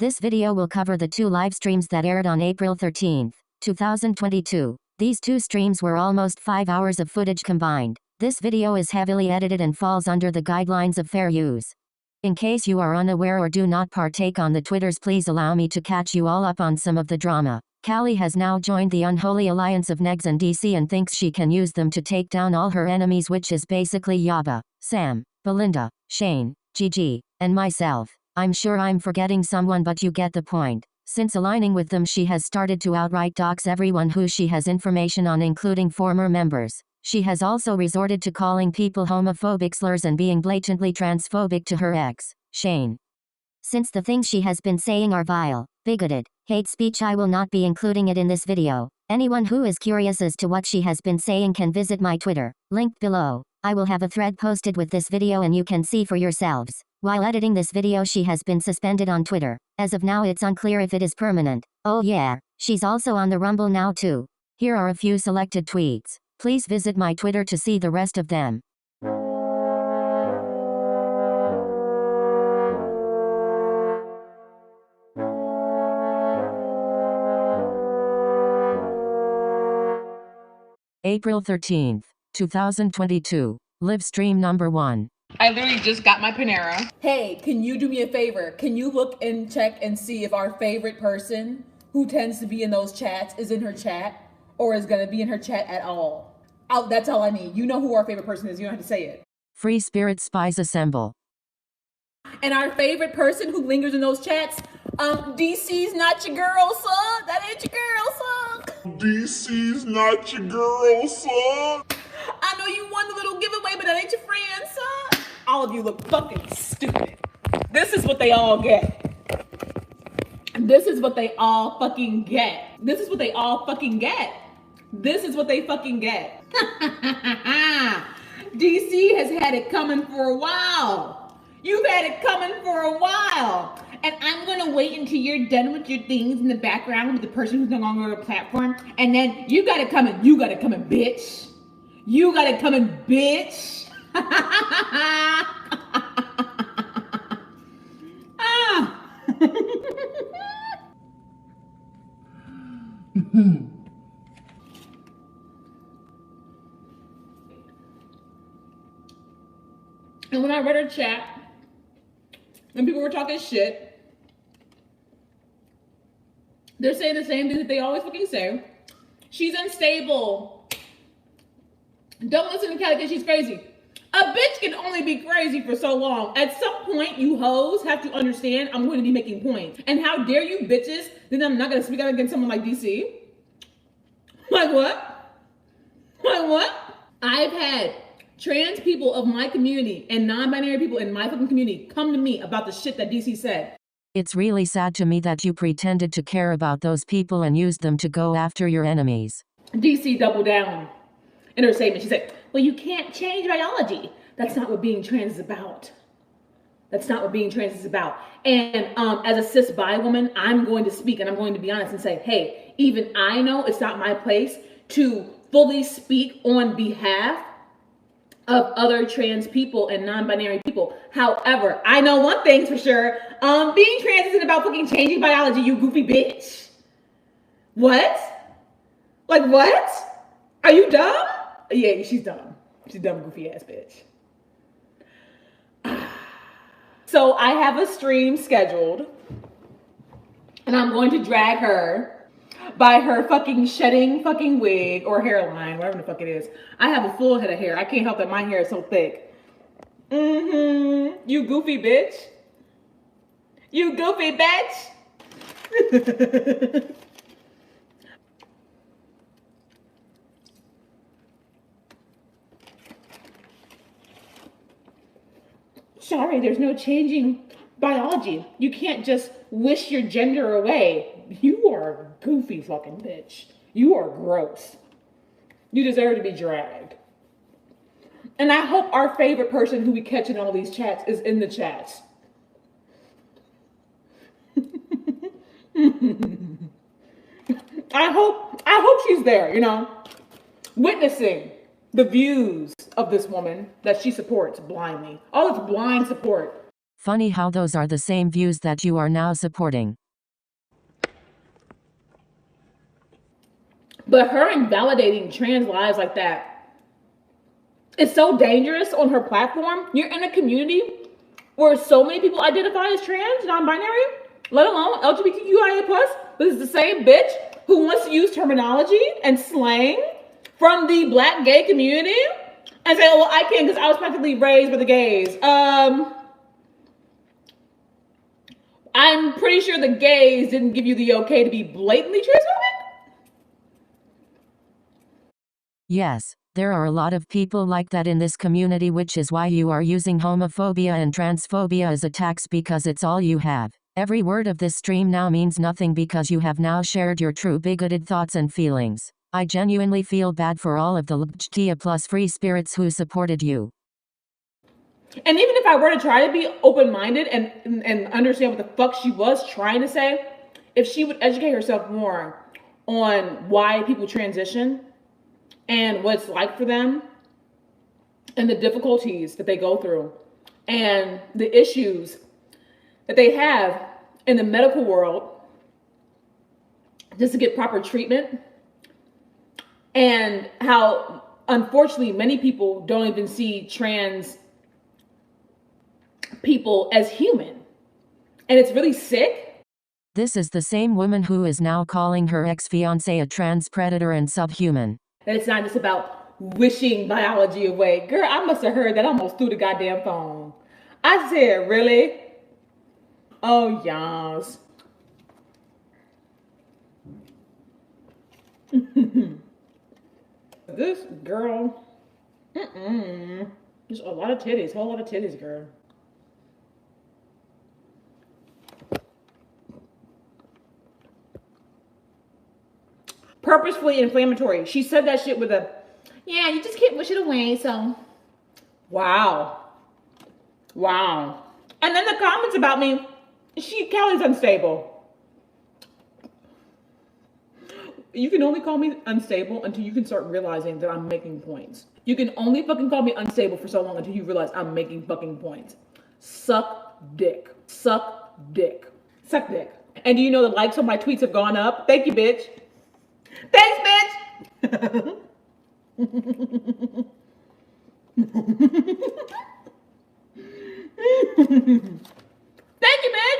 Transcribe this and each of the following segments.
This video will cover the two live streams that aired on April 13, 2022. These two streams were almost 5 hours of footage combined. This video is heavily edited and falls under the guidelines of fair use. In case you are unaware or do not partake on the Twitters, please allow me to catch you all up on some of the drama. Callie has now joined the unholy alliance of Negs and DC and thinks she can use them to take down all her enemies, which is basically Yaba, Sam, Belinda, Shane, Gigi, and myself. I'm sure I'm forgetting someone, but you get the point. Since aligning with them, she has started to outright dox everyone who she has information on, including former members. She has also resorted to calling people homophobic slurs and being blatantly transphobic to her ex, Shane. Since the things she has been saying are vile, bigoted, hate speech, I will not be including it in this video. Anyone who is curious as to what she has been saying can visit my Twitter, linked below. I will have a thread posted with this video and you can see for yourselves. While editing this video, she has been suspended on Twitter. As of now, it's unclear if it is permanent. Oh yeah, she's also on the Rumble now too. Here are a few selected tweets. Please visit my Twitter to see the rest of them. April 13, 2022. Live stream number 1. I literally just got my Panera. Hey, can you do me a favor? Can you look and check and see if our favorite person who tends to be in those chats is in her chat or is going to be in her chat at all? That's all I need. You know who our favorite person is. You don't have to say it. Free Spirit Spies assemble. And our favorite person who lingers in those chats, DC's not your girl, son. That ain't your girl, son. DC's not your girl, son. I know you won the little giveaway, but that ain't your friend, son. All of you look fucking stupid. This is what they all get. This is what they all fucking get. This is what they all fucking get. This is what they fucking get. DC has had it coming for a while. You've had it coming for a while. And I'm gonna wait until you're done with your things in the background with the person who's no longer on the platform. And then you got it coming. You got it coming, bitch. You got it coming, bitch. And when I read her chat, and people were talking shit, they're saying the same thing that they always fucking say. She's unstable. Don't listen to Callie because she's crazy. A bitch can only be crazy for so long. At some point, you hoes have to understand I'm going to be making points. And how dare you bitches, then I'm not going to speak out against someone like DC. Like what? Like what? I've had trans people of my community and non-binary people in my fucking community come to me about the shit that DC said. It's really sad to me that you pretended to care about those people and used them to go after your enemies. DC doubled down in her statement. She said, well, you can't change biology. That's not what being trans is about. That's not what being trans is about. And as a cis bi woman, I'm going to speak and I'm going to be honest and say, hey, even I know it's not my place to fully speak on behalf of other trans people and non-binary people. However, I know one thing's for sure. Being trans isn't about fucking changing biology, you goofy bitch. What? Like what? Are you dumb? Yeah, she's dumb. She's a dumb, goofy ass bitch. So I have a stream scheduled and I'm going to drag her by her fucking shedding fucking wig or hairline, whatever the fuck it is. I have a full head of hair. I can't help that my hair is so thick. You goofy bitch. You goofy bitch. Sorry, there's no changing biology. You can't just wish your gender away. You are a goofy fucking bitch. You are gross. You deserve to be dragged. And I hope our favorite person who we catch in all these chats is in the chats. I hope she's there, you know, witnessing the views of this woman that she supports blindly. All this blind support. Funny how those are the same views that you are now supporting. But her invalidating trans lives like that is so dangerous on her platform. You're in a community where so many people identify as trans, non-binary, let alone LGBTQIA+, but it's the same bitch who wants to use terminology and slang from the black gay community and say, oh, well, I can't because I was practically raised by the gays. I'm pretty sure the gays didn't give you the okay to be blatantly transphobic. Yes, there are a lot of people like that in this community, which is why you are using homophobia and transphobia as attacks, because it's all you have. Every word of this stream now means nothing because you have now shared your true bigoted thoughts and feelings. I genuinely feel bad for all of the LGBTQIA plus free spirits who supported you. And even if I were to try to be open-minded and understand what the fuck she was trying to say, if she would educate herself more on why people transition and what it's like for them and the difficulties that they go through and the issues that they have in the medical world just to get proper treatment, and how unfortunately many people don't even see trans people as human, and it's really sick. This is the same woman who is now calling her ex-fiance a trans predator and subhuman. That it's not just about wishing biology away. Girl, I must have heard that almost through the goddamn phone. I said, really? Oh, yas. This girl, there's a lot of titties, whole lot of titties, girl. Purposefully inflammatory. She said that shit with a, yeah, you just can't wish it away, so. Wow. Wow. And then the comments about me, Kelly's unstable. You can only call me unstable until you can start realizing that I'm making points. You can only fucking call me unstable for so long until you realize I'm making fucking points. Suck dick. Suck dick. Suck dick. And do you know the likes on my tweets have gone up? Thank you, bitch. Thanks, bitch. Thank you, bitch.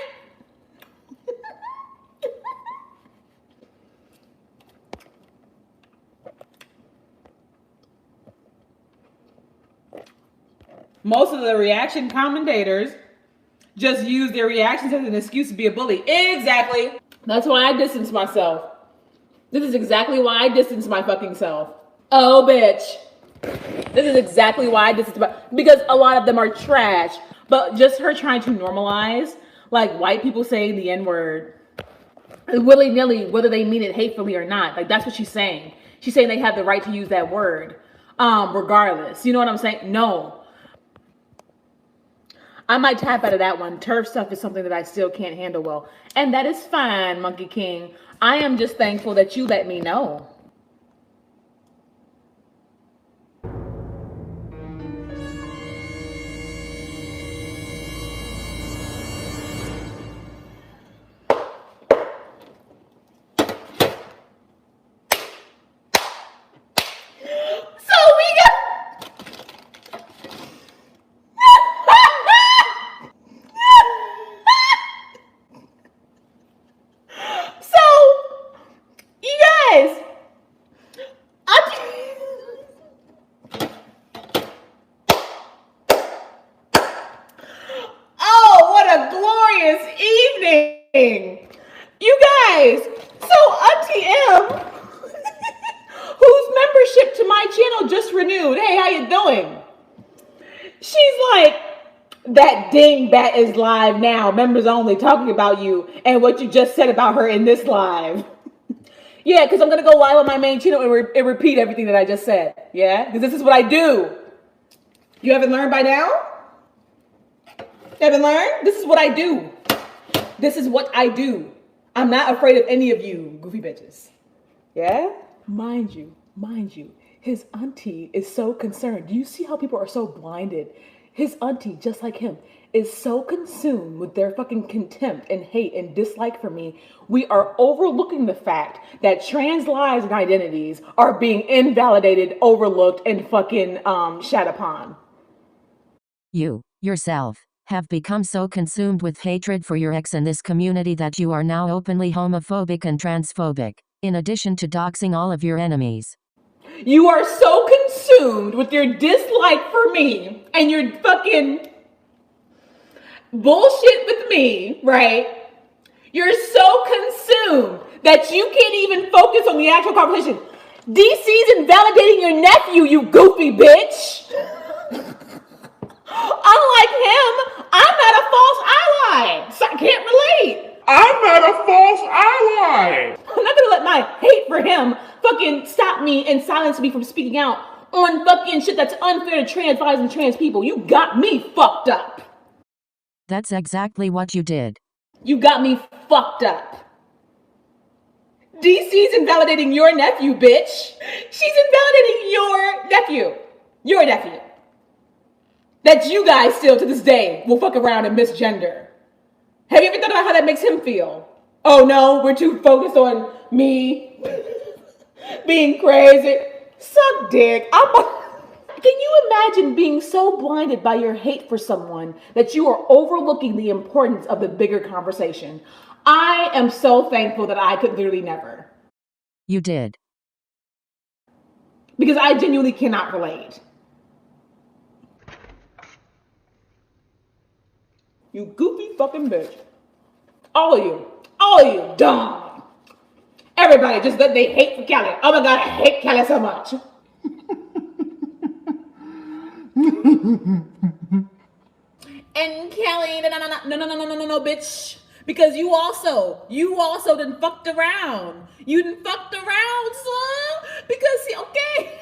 Most of the reaction commentators just use their reactions as an excuse to be a bully. Exactly. That's why I distance myself. This is exactly why I distance my fucking self. Oh, bitch. This is exactly why I distance myself. Because a lot of them are trash. But just her trying to normalize, like, white people saying the N-word willy-nilly, whether they mean it hatefully or not. Like, that's what she's saying. She's saying they have the right to use that word, regardless. You know what I'm saying? No. I might tap out of that one. Turf stuff is something that I still can't handle well. And that is fine, Monkey King. I am just thankful that you let me know. You guys, so Auntie M, whose membership to my channel just renewed. Hey, how you doing? She's like, that dingbat is live now. Members only, talking about you and what you just said about her in this live. Yeah, because I'm going to go live on my main channel and repeat everything that I just said. Yeah, because this is what I do. You haven't learned by now? You haven't learned? This is what I do. This is what I do. I'm not afraid of any of you goofy bitches. Yeah? Mind you, his auntie is so concerned. Do you see how people are so blinded? His auntie, just like him, is so consumed with their fucking contempt and hate and dislike for me, we are overlooking the fact that trans lives and identities are being invalidated, overlooked, and fucking shat upon. You, yourself, have become so consumed with hatred for your ex and this community that you are now openly homophobic and transphobic, in addition to doxing all of your enemies. You are so consumed with your dislike for me and your fucking bullshit with me, right? You're so consumed that you can't even focus on the actual conversation. DC's invalidating your nephew, you goofy bitch. Unlike him, I'm not a false ally, so I can't relate. I'm not a false ally. I'm not gonna let my hate for him fucking stop me and silence me from speaking out on fucking shit that's unfair to trans bodies and trans people. You got me fucked up. That's exactly what you did. You got me fucked up. DC's invalidating your nephew, bitch. She's invalidating your nephew. Your nephew. That you guys still to this day will fuck around and misgender. Have you ever thought about how that makes him feel? Oh no, we're too focused on me being crazy. Suck dick. Can you imagine being so blinded by your hate for someone that you are overlooking the importance of the bigger conversation? I am so thankful that I could literally never. You did. Because I genuinely cannot relate. You goofy fucking bitch. All of you, dumb. Everybody just that they hate for Kelly. Oh my God, I hate Kelly so much. And Kelly, no, bitch. Because you also done fucked around. You done fucked around, son. Because, okay.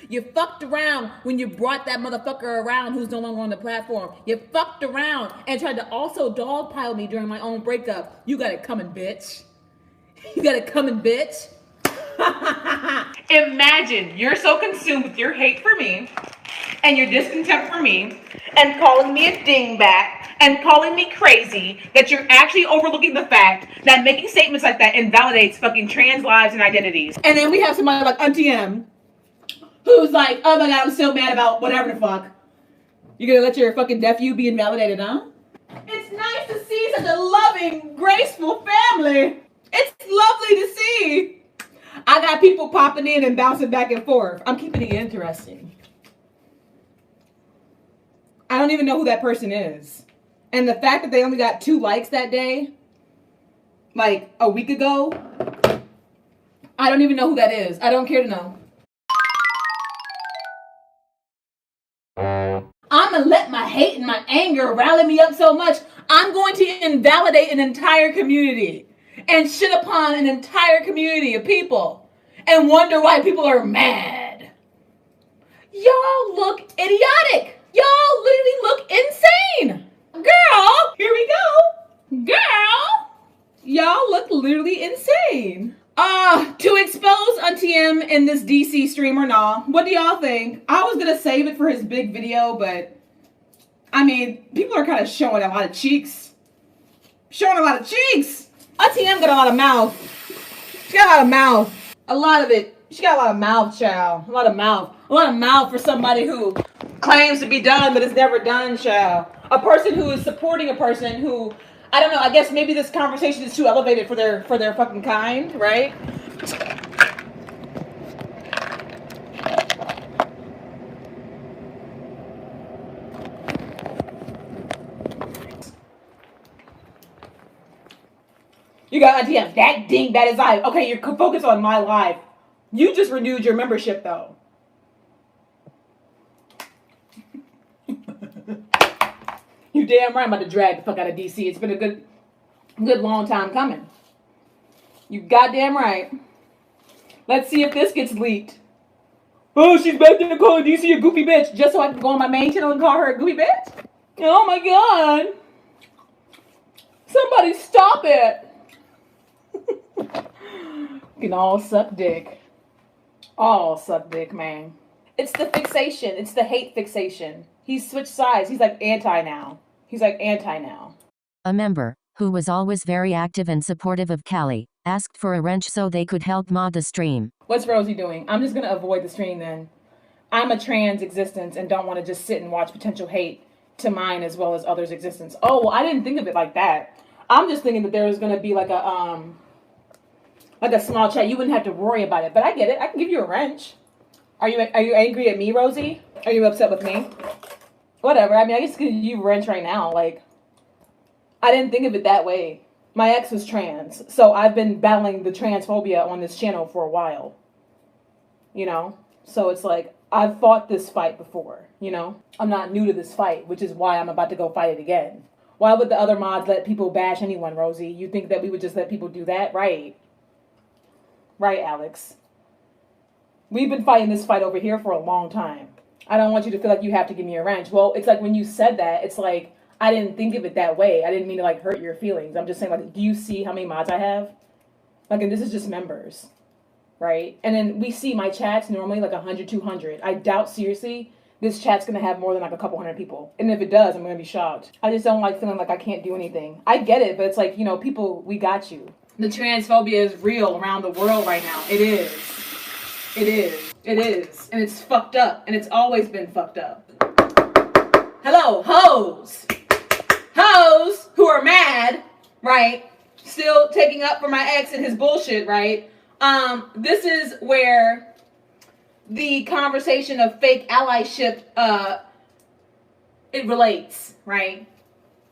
You fucked around when you brought that motherfucker around who's no longer on the platform. You fucked around and tried to also dogpile me during my own breakup. You got it coming, bitch. You got it coming, bitch. Imagine you're so consumed with your hate for me and your discontent for me and calling me a dingbat and calling me crazy that you're actually overlooking the fact that making statements like that invalidates fucking trans lives and identities. And then we have somebody like Auntie M, who's like, oh my God, I'm so mad about whatever the fuck. You're gonna let your fucking nephew be invalidated, huh? It's nice to see such a loving, graceful family. It's lovely to see. I got people popping in and bouncing back and forth. I'm keeping it interesting. I don't even know who that person is. And the fact that they only got 2 likes that day, like a week ago, I don't even know who that is. I don't care to know. I'm gonna let my hate and my anger rally me up so much, I'm going to invalidate an entire community and shit upon an entire community of people and wonder why people are mad. Y'all look idiotic. Y'all literally look insane. Girl, here we go. Girl, y'all look literally insane. To expose Auntie M in this DC stream or not, what do y'all think? I was gonna save it for his big video, but I mean, people are kind of showing a lot of cheeks. Showing a lot of cheeks. Auntie M got a lot of mouth. She got a lot of mouth. A lot of it. She got a lot of mouth, child. A lot of mouth. A lot of mouth for somebody who claims to be done, but is never done, child. A person who is supporting a person who, I don't know, I guess maybe this conversation is too elevated for their fucking kind, right? You got Auntie M, that dingbat is live. Okay, you're focused on my life. You just renewed your membership, though. You damn right I'm about to drag the fuck out of DC. It's been a good long time coming. You goddamn right. Let's see if this gets leaked. Oh, she's back there calling DC a goofy bitch just so I can go on my main channel and call her a goofy bitch? Oh my God. Somebody stop it. You can all suck dick. All suck dick, man. It's the fixation. It's the hate fixation. He's switched sides. He's like anti now. A member, who was always very active and supportive of Callie, asked for a wrench so they could help mod the stream. What's Rosie doing? I'm just going to avoid the stream then. I'm a trans existence and don't want to just sit and watch potential hate to mine as well as others' existence. Oh, well, I didn't think of it like that. I'm just thinking that there was going to be like a small chat. You wouldn't have to worry about it. But I get it. I can give you a wrench. Are you angry at me, Rosie? Are you upset with me? Whatever. I mean, I guess give you a wrench right now. Like, I didn't think of it that way. My ex was trans, so I've been battling the transphobia on this channel for a while. You know? So it's like, I've fought this fight before, you know? I'm not new to this fight, which is why I'm about to go fight it again. Why would the other mods let people bash anyone, Rosie? You think that we would just let people do that? Right. Right, Alex. We've been fighting this fight over here for a long time. I don't want you to feel like you have to give me a wrench. Well, it's like when you said that, it's like, I didn't think of it that way. I didn't mean to like hurt your feelings. I'm just saying, like, do you see how many mods I have? Like, and this is just members, right? And then we see my chats normally like 100, 200. I doubt seriously this chat's gonna have more than like a couple hundred people. And if it does, I'm gonna be shocked. I just don't like feeling like I can't do anything. I get it, but it's like, you know, people, we got you. The transphobia is real around the world right now. It is. It is. It is. And it's fucked up. And it's always been fucked up. Hello, hoes. Hoes who are mad, right? Still taking up for my ex and his bullshit, right? This is where the conversation of fake allyship, it relates, right?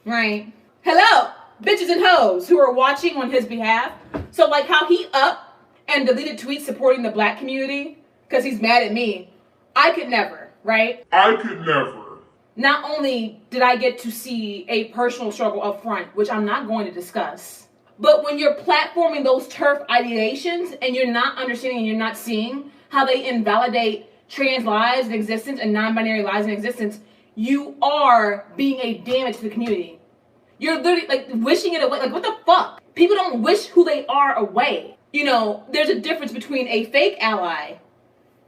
Right. Hello, bitches and hoes who are watching on his behalf. So like how he up and deleted tweets supporting the black community because he's mad at me. I could never, right? I could never. Not only did I get to see a personal struggle up front, which I'm not going to discuss, but when you're platforming those turf ideations and you're not understanding and you're not seeing how they invalidate trans lives in existence and non-binary lives in existence, you are being a damage to the community. You're literally like wishing it away. Like, what the fuck? People don't wish who they are away. You know, there's a difference between a fake ally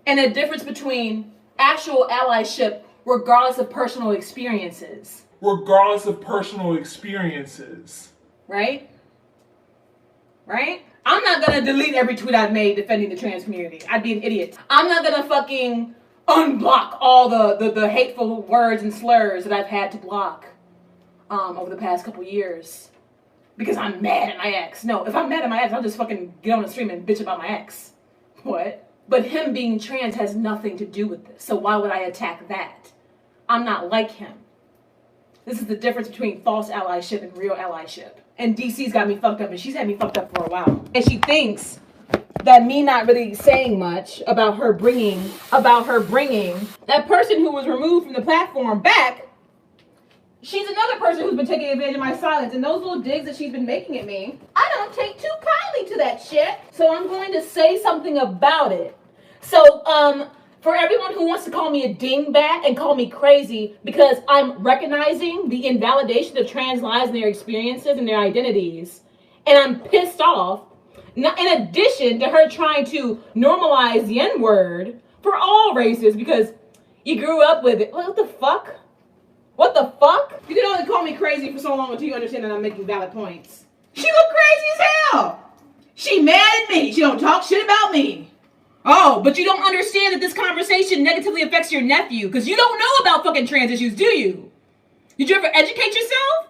and a difference between actual allyship regardless of personal experiences. Regardless of personal experiences. Right? Right? I'm not gonna delete every tweet I've made defending the trans community. I'd be an idiot. I'm not gonna fucking unblock all the hateful words and slurs that I've had to block over the past couple years. Because I'm mad at my ex. No, if I'm mad at my ex, I'll just fucking get on the stream and bitch about my ex. What? But him being trans has nothing to do with this. So why would I attack that? I'm not like him. This is the difference between false allyship and real allyship. And DC's got me fucked up, and she's had me fucked up for a while. And she thinks that me not really saying much about her bringing that person who was removed from the platform back, she's another person who's been taking advantage of my silence. And those little digs that she's been making at me, I don't take too kindly to that shit. So I'm going to say something about it. So, for everyone who wants to call me a dingbat and call me crazy because I'm recognizing the invalidation of trans lives and their experiences and their identities, and I'm pissed off, now, in addition to her trying to normalize the N-word for all races because you grew up with it. What the fuck? What the fuck? You can only call me crazy for so long until you understand that I'm making valid points. She look crazy as hell. She mad at me. She don't talk shit about me. Oh, but you don't understand that this conversation negatively affects your nephew because you don't know about fucking trans issues, do you? Did you ever educate yourself?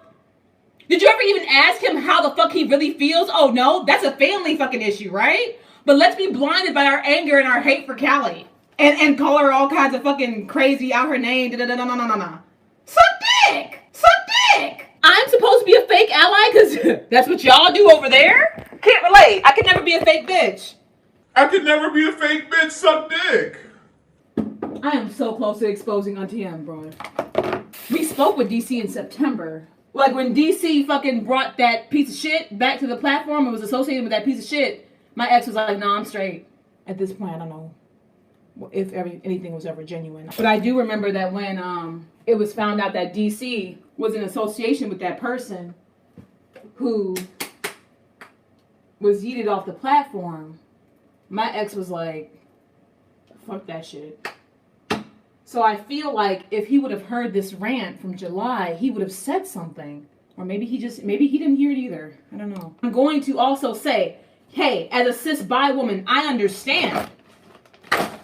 Did you ever even ask him how the fuck he really feels? Oh no, that's a family fucking issue, right? But let's be blinded by our anger and our hate for Callie. And call her all kinds of fucking crazy out her name. Da-da-da-da-da-da-da. Suck dick! Suck dick! I'm supposed to be a fake ally because that's what y'all do over there? Can't relate. I could never be a fake bitch. I could never be a fake bitch, suck dick. I am so close to exposing Auntie M, bro. We spoke with DC in September. Like when DC fucking brought that piece of shit back to the platform and was associated with that piece of shit, my ex was like, nah, I'm straight. At this point, I don't know if anything was ever genuine. But I do remember that when it was found out that DC was in association with that person who was yeeted off the platform, my ex was like, fuck that shit. So I feel like if he would have heard this rant from July, he would have said something. Or maybe he didn't hear it either. I don't know. I'm going to also say, hey, as a cis bi woman, I understand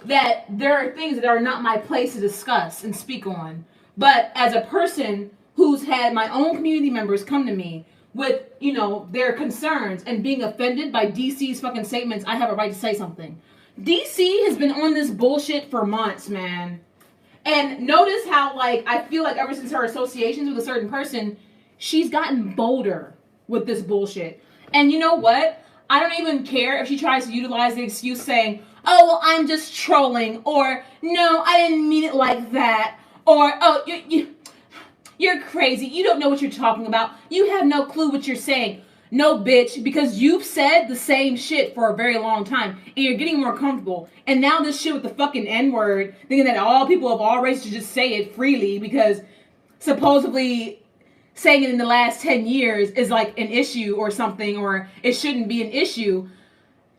that there are things that are not my place to discuss and speak on. But as a person who's had my own community members come to me with, their concerns and being offended by DC's fucking statements, I have a right to say something. DC has been on this bullshit for months, man. And notice how, I feel like ever since her associations with a certain person, she's gotten bolder with this bullshit. And you know what? I don't even care if she tries to utilize the excuse saying, oh, well, I'm just trolling, or no, I didn't mean it like that, or oh, you're crazy. You don't know what you're talking about. You have no clue what you're saying. No, bitch, because you've said the same shit for a very long time, and you're getting more comfortable. And now this shit with the fucking N-word, thinking that all people of all races should just say it freely because supposedly saying it in the last 10 years is like an issue or something, or it shouldn't be an issue.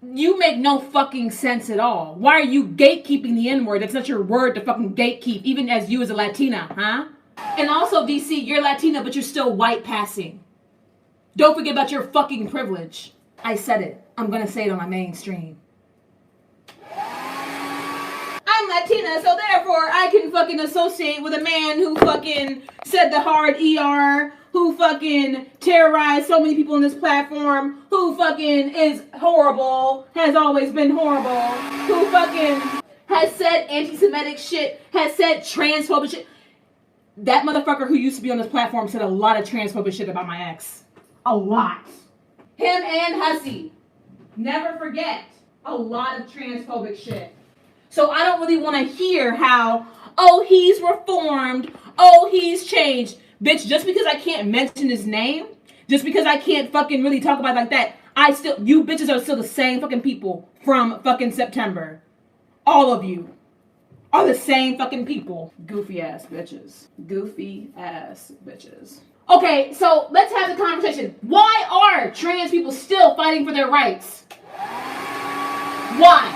You make no fucking sense at all. Why are you gatekeeping the N-word? That's not your word to fucking gatekeep, even as you as a Latina, huh? And also, DC, you're Latina, but you're still white passing. Don't forget about your fucking privilege. I said it. I'm gonna say it on my mainstream. I'm Latina, so therefore I can fucking associate with a man who fucking said the hard ER, who fucking terrorized so many people on this platform, who fucking is horrible, has always been horrible, who fucking has said anti-Semitic shit, has said transphobic shit. That motherfucker who used to be on this platform said a lot of transphobic shit about my ex. A lot. Him and Hussey. Never forget. A lot of transphobic shit. So I don't really want to hear how, oh, he's reformed. Oh, he's changed. Bitch, just because I can't mention his name, just because I can't fucking really talk about it like that, you bitches are still the same fucking people from fucking September. All of you are the same fucking people. Goofy ass bitches. Goofy ass bitches. Okay, so let's have the conversation. Why are trans people still fighting for their rights? Why?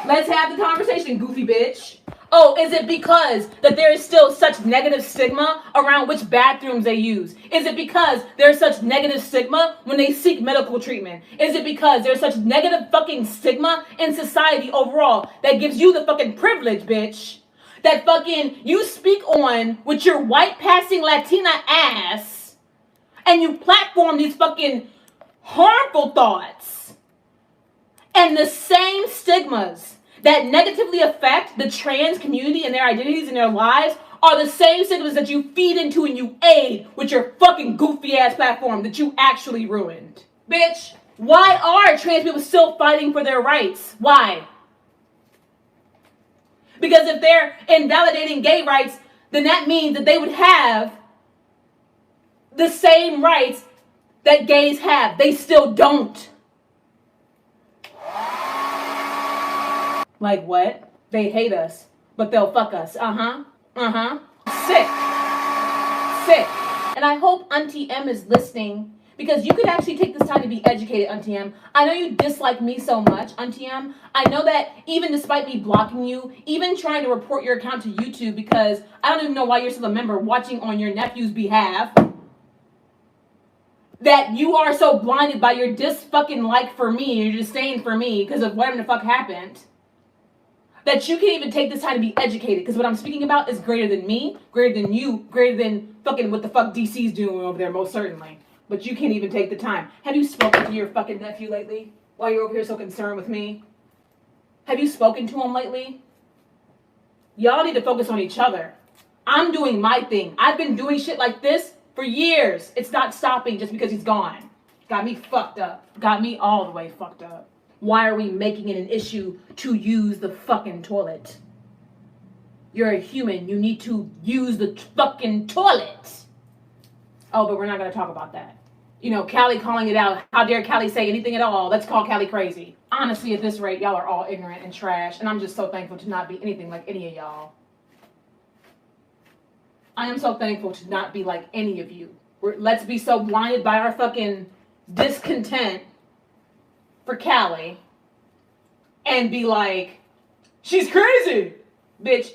Let's have the conversation, goofy bitch. Oh, is it because that there is still such negative stigma around which bathrooms they use? Is it because there's such negative stigma when they seek medical treatment? Is it because there's such negative fucking stigma in society overall that gives you the fucking privilege, bitch? That fucking you speak on with your white passing Latina ass and you platform these fucking harmful thoughts and the same stigmas that negatively affect the trans community and their identities and their lives are the same stigmas that you feed into and you aid with your fucking goofy ass platform that you actually ruined. Bitch, why are trans people still fighting for their rights? Why? Because if they're invalidating gay rights, then that means that they would have the same rights that gays have. They still don't. Like what? They hate us, but they'll fuck us. Sick. And I hope Auntie M is listening, because you could actually take this time to be educated, Auntie M. I know you dislike me so much, Auntie M. I know that even despite me blocking you, even trying to report your account to YouTube because I don't even know why you're still a member watching on your nephew's behalf, that you are so blinded by your dis-fucking-like for me, and your disdain for me because of whatever the fuck happened, that you can't even take this time to be educated, because what I'm speaking about is greater than me, greater than you, greater than fucking what the fuck DC's doing over there, most certainly. But you can't even take the time. Have you spoken to your fucking nephew lately? While you're over here so concerned with me? Have you spoken to him lately? Y'all need to focus on each other. I'm doing my thing. I've been doing shit like this for years. It's not stopping just because he's gone. Got me fucked up. Got me all the way fucked up. Why are we making it an issue to use the fucking toilet? You're a human. You need to use the fucking toilet. Oh, but we're not going to talk about that. You know, Callie calling it out. How dare Callie say anything at all? Let's call Callie crazy. Honestly, at this rate, y'all are all ignorant and trash. And I'm just so thankful to not be anything like any of y'all. I am so thankful to not be like any of you. Let's be so blinded by our fucking discontent for Callie and be like, she's crazy. Bitch,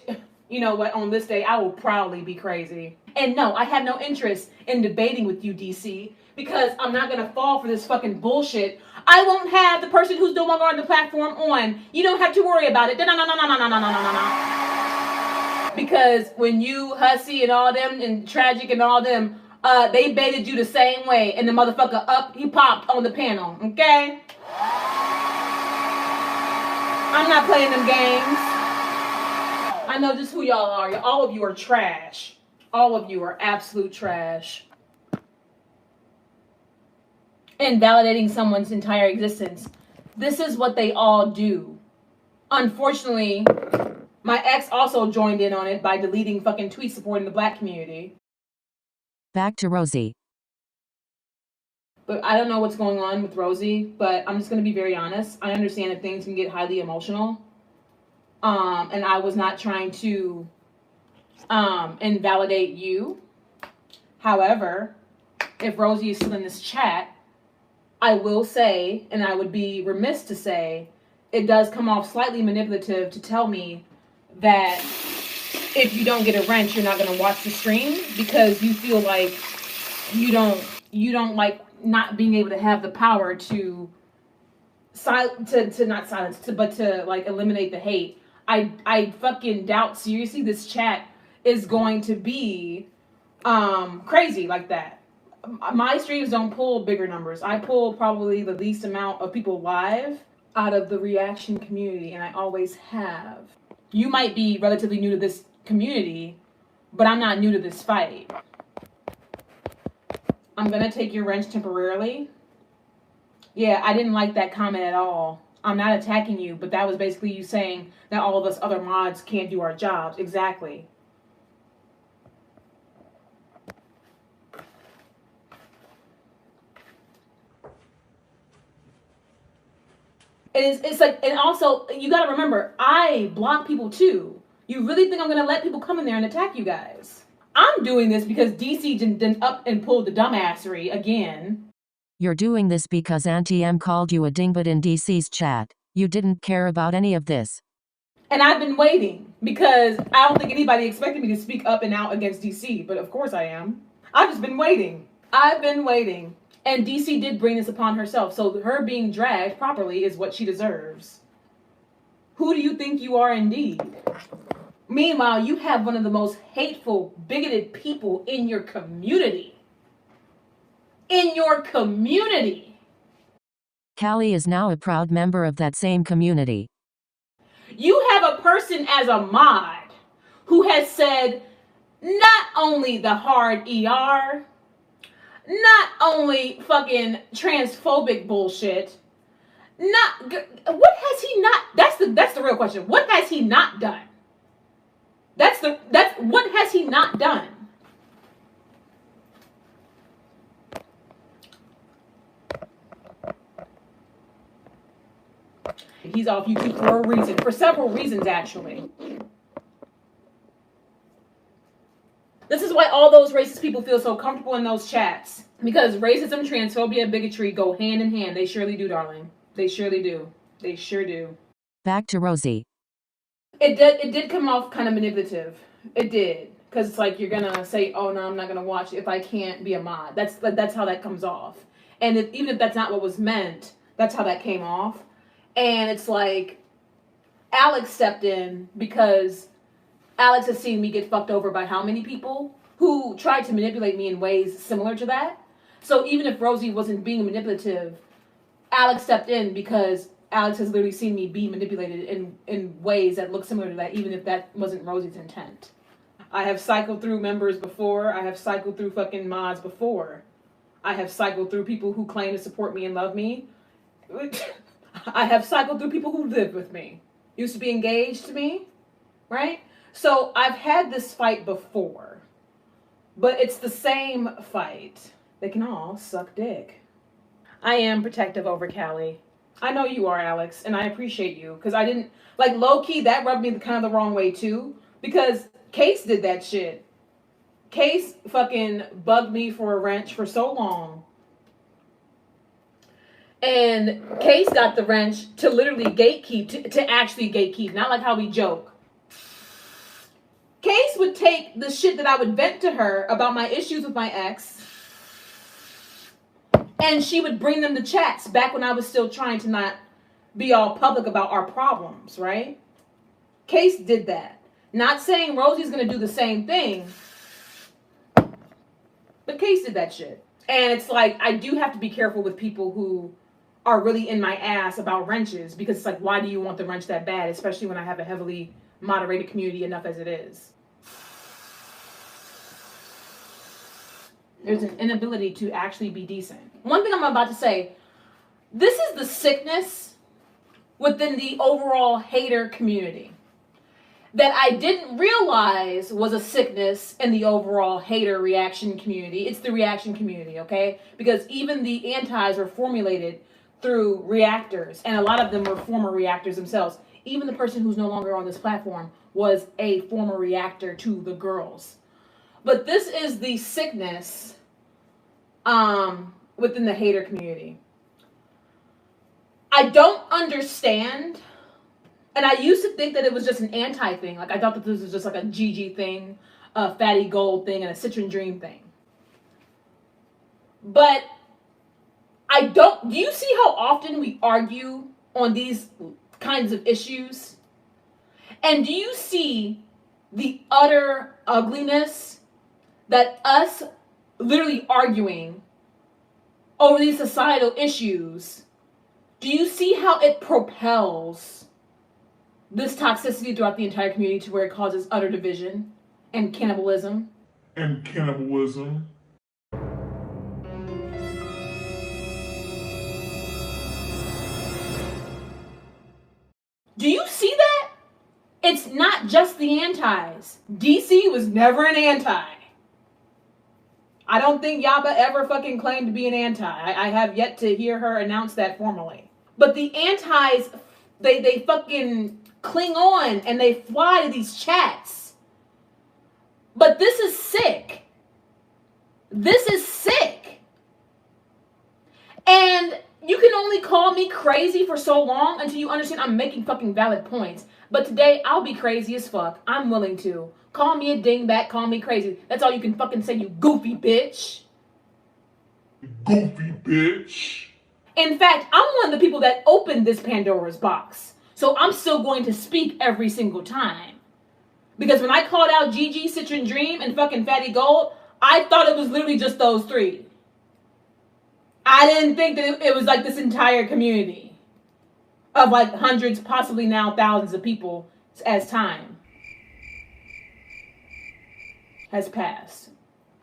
you know what, on this day, I will proudly be crazy. And no, I have no interest in debating with you, DC, because I'm not going to fall for this fucking bullshit. I won't have the person who's no longer on the platform on. You don't have to worry about it. Because when you, Hussy, and all them, and Tragic and all them, they baited you the same way, and the motherfucker he popped on the panel, okay? I'm not playing them games. I know just who y'all are. All of you are trash. All of you are absolute trash. Invalidating someone's entire existence. This is what they all do. Unfortunately, my ex also joined in on it by deleting fucking tweets supporting the black community. Back to Rosie. But I don't know what's going on with Rosie, but I'm just going to be very honest. I understand that things can get highly emotional. And I was not trying to invalidate you. However, if Rosie is still in this chat, I will say, and I would be remiss to say, it does come off slightly manipulative to tell me that if you don't get a wrench, you're not going to watch the stream because you feel like you don't like not being able to have the power to not silence, but to like eliminate the hate. I fucking doubt seriously this chat is going to be crazy like that. My streams don't pull bigger numbers. I pull probably the least amount of people live out of the reaction community, and I always have. You might be relatively new to this community, but I'm not new to this fight. I'm gonna take your wrench temporarily. Yeah, I didn't like that comment at all. I'm not attacking you, but that was basically you saying that all of us other mods can't do our jobs. Exactly. It's like, and also you gotta remember, I block people too. You really think I'm gonna let people come in there and attack you guys? I'm doing this because DC didn't up and pulled the dumbassery again. You're doing this because Auntie M called you a dingbat in DC's chat. You didn't care about any of this. And I've been waiting because I don't think anybody expected me to speak up and out against DC, but of course I am. I've just been waiting. I've been waiting. And DC did bring this upon herself, so her being dragged properly is what she deserves. Who do you think you are indeed? Meanwhile, you have one of the most hateful, bigoted people in your community. In your community. Callie is now a proud member of that same community. You have a person as a mod who has said not only the hard ER, not only fucking transphobic bullshit, what has he not, that's the real question. What has he not done? What has he not done? He's off YouTube for a reason, for several reasons actually. This is why all those racist people feel so comfortable in those chats. Because racism, transphobia, bigotry go hand in hand. They surely do, darling. They surely do. They sure do. Back to Rosie. It did come off kind of manipulative. It did. Because it's like you're going to say, oh, no, I'm not going to watch if I can't be a mod. That's how that comes off. And even if that's not what was meant, that's how that came off. And it's like Alex stepped in because Alex has seen me get fucked over by how many people who tried to manipulate me in ways similar to that. So even if Rosie wasn't being manipulative, Alex stepped in because Alex has literally seen me be manipulated in ways that look similar to that, even if that wasn't Rosie's intent. I have cycled through members before. I have cycled through fucking mods before. I have cycled through people who claim to support me and love me. I have cycled through people who lived with me, used to be engaged to me, right? So I've had this fight before, but it's the same fight. They can all suck dick. I am protective over Callie. I know you are, Alex, and I appreciate you, because I didn't, like, low-key, that rubbed me kind of the wrong way, too, because Case did that shit. Case fucking bugged me for a wrench for so long. And Case got the wrench to literally gatekeep, to actually gatekeep, not like how we joke. Case would take the shit that I would vent to her about my issues with my ex, and she would bring them to chats back when I was still trying to not be all public about our problems, right? Case did that. Not saying Rosie's gonna do the same thing, but Case did that shit. And it's like, I do have to be careful with people who are really in my ass about wrenches, because it's like, why do you want the wrench that bad? Especially when I have a heavily moderated community enough as it is. There's an inability to actually be decent. One thing I'm about to say, this is the sickness within the overall hater community that I didn't realize was a sickness in the overall hater reaction community. It's the reaction community, okay? Because even the antis were formulated through reactors, and a lot of them were former reactors themselves. Even the person who's no longer on this platform was a former reactor to the girls. But this is the sickness within the hater community. I don't understand. And I used to think that it was just an anti thing. Like, I thought that this was just like a Gigi thing, a Fatty Gold thing, and a Citron Dream thing. But do you see how often we argue on these kinds of issues? And do you see the utter ugliness that us literally arguing over these societal issues, do you see how it propels this toxicity throughout the entire community to where it causes utter division and cannibalism? And cannibalism. Do you see that? It's not just the antis. DC was never an anti. I don't think Yaba ever fucking claimed to be an anti. I have yet to hear her announce that formally. But the antis, they fucking cling on and they fly to these chats. But this is sick. This is sick. And you can only call me crazy for so long until you understand I'm making fucking valid points. But today, I'll be crazy as fuck. I'm willing to. Call me a dingbat, call me crazy. That's all you can fucking say, you goofy bitch. Goofy bitch. In fact, I'm one of the people that opened this Pandora's box. So I'm still going to speak every single time. Because when I called out Gigi, Citron Dream, and fucking Fatty Gold, I thought it was literally just those three. I didn't think that it was like this entire community of like hundreds, possibly now thousands of people as time has passed.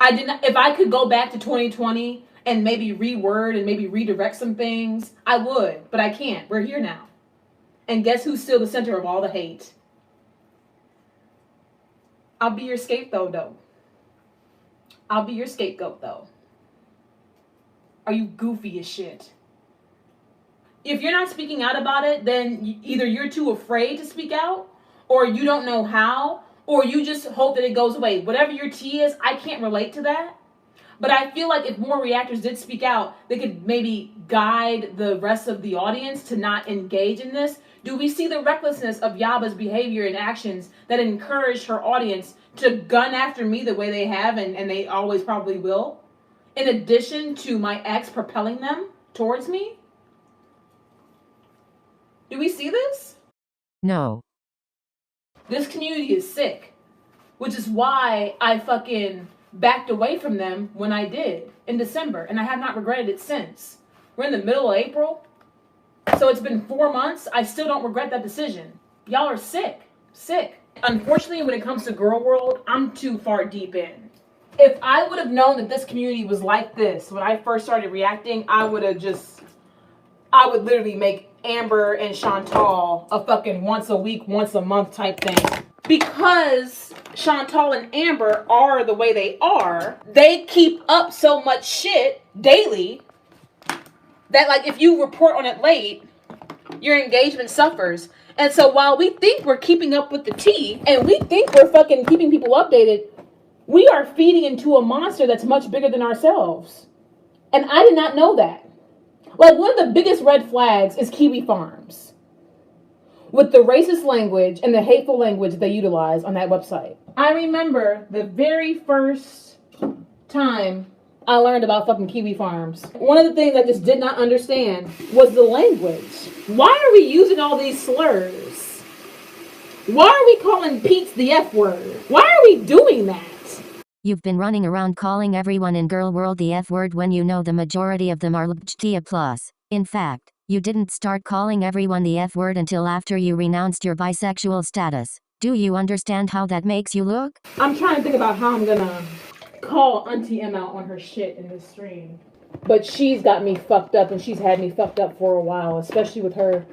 I did not, if I could go back to 2020 and maybe reword and maybe redirect some things, I would, but I can't. We're here now. And guess who's still the center of all the hate? I'll be your scapegoat though. I'll be your scapegoat though. Are you goofy as shit? If you're not speaking out about it, then either you're too afraid to speak out, or you don't know how, or you just hope that it goes away. Whatever your tea is, I can't relate to that. But I feel like if more reactors did speak out, they could maybe guide the rest of the audience to not engage in this. Do we see the recklessness of Yaba's behavior and actions that encouraged her audience to gun after me the way they have, and they always probably will? In addition to my ex propelling them towards me? Do we see this? No. This community is sick, which is why I fucking backed away from them when I did in December, and I have not regretted it since. We're in the middle of April, so it's been 4 months. I still don't regret that decision. Y'all are sick. Unfortunately, when it comes to girl world, I'm too far deep in. If I would have known that this community was like this when I first started reacting, I would literally make Amber and Chantal a fucking once a week, once a month type thing. Because Chantal and Amber are the way they are, they keep up so much shit daily that, like, if you report on it late, your engagement suffers. And so while we think we're keeping up with the tea, and we think we're fucking keeping people updated, we are feeding into a monster that's much bigger than ourselves. And I did not know that. Like, one of the biggest red flags is Kiwi Farms. with the racist language and the hateful language they utilize on that website. I remember the very first time I learned about fucking kiwi farms. One of the things I just did not understand was the language. Why are we using all these slurs? Why are we calling Pete's the F word? Why are we doing that? You've been running around calling everyone in girl world the F word when you know the majority of them are LGBTQ+. In fact, you didn't start calling everyone the F word until after you renounced your bisexual status. Do you understand how that makes you look? I'm trying to think about how I'm gonna call Auntie M out on her shit in this stream. But she's got me fucked up, and she's had me fucked up for a while, especially with her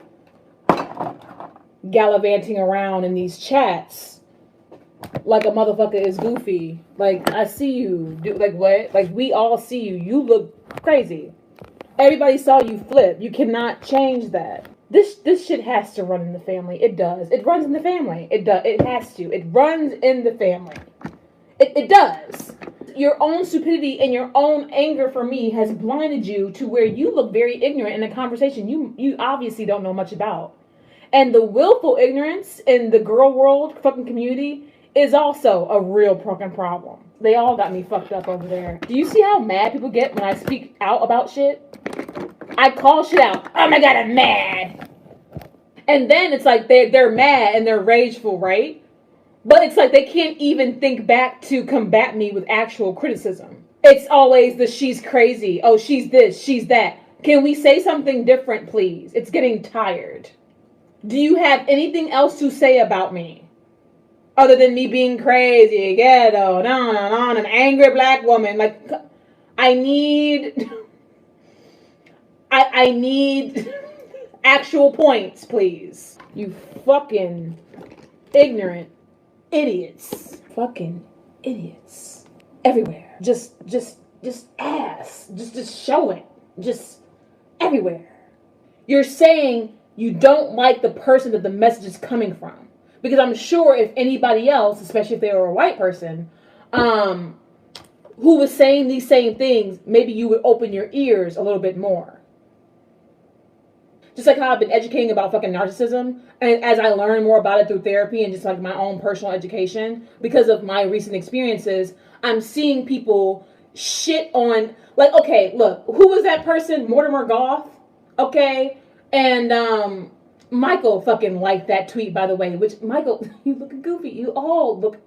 gallivanting around in these chats like a motherfucker is goofy. Like, I see you. Like, what? Like, we all see you. You look crazy. Everybody saw you flip. You cannot change that. This shit has to run in the family. It does. It runs in the family. It does. It has to. It runs in the family. It does. Your own stupidity and your own anger for me has blinded you to where you look very ignorant in a conversation you obviously don't know much about. And the willful ignorance in the girl world fucking community is also a real fucking problem. They all got me fucked up over there. Do you see how mad people get when I speak out about shit? I call shit out. Oh my god, I'm mad. And then it's like they're mad and they're rageful, right? But it's like they can't even think back to combat me with actual criticism. It's always the she's crazy. Oh, she's this, she's that. Can we say something different, please? It's getting tired. Do you have anything else to say about me? Other than me being crazy, ghetto, an angry black woman. Like, I need actual points, please. You fucking ignorant idiots. Fucking idiots. Everywhere. Just ass. Just show it. Just everywhere. You're saying you don't like the person that the message is coming from. Because I'm sure if anybody else, especially if they were a white person, who was saying these same things, maybe you would open your ears a little bit more. Just like how I've been educating about fucking narcissism, and as I learn more about it through therapy and just like my own personal education, because of my recent experiences, I'm seeing people shit on, like, okay, look, who was that person? Mortimer Goff? Okay, and Michael fucking liked that tweet, by the way, which, Michael, you look goofy. You all look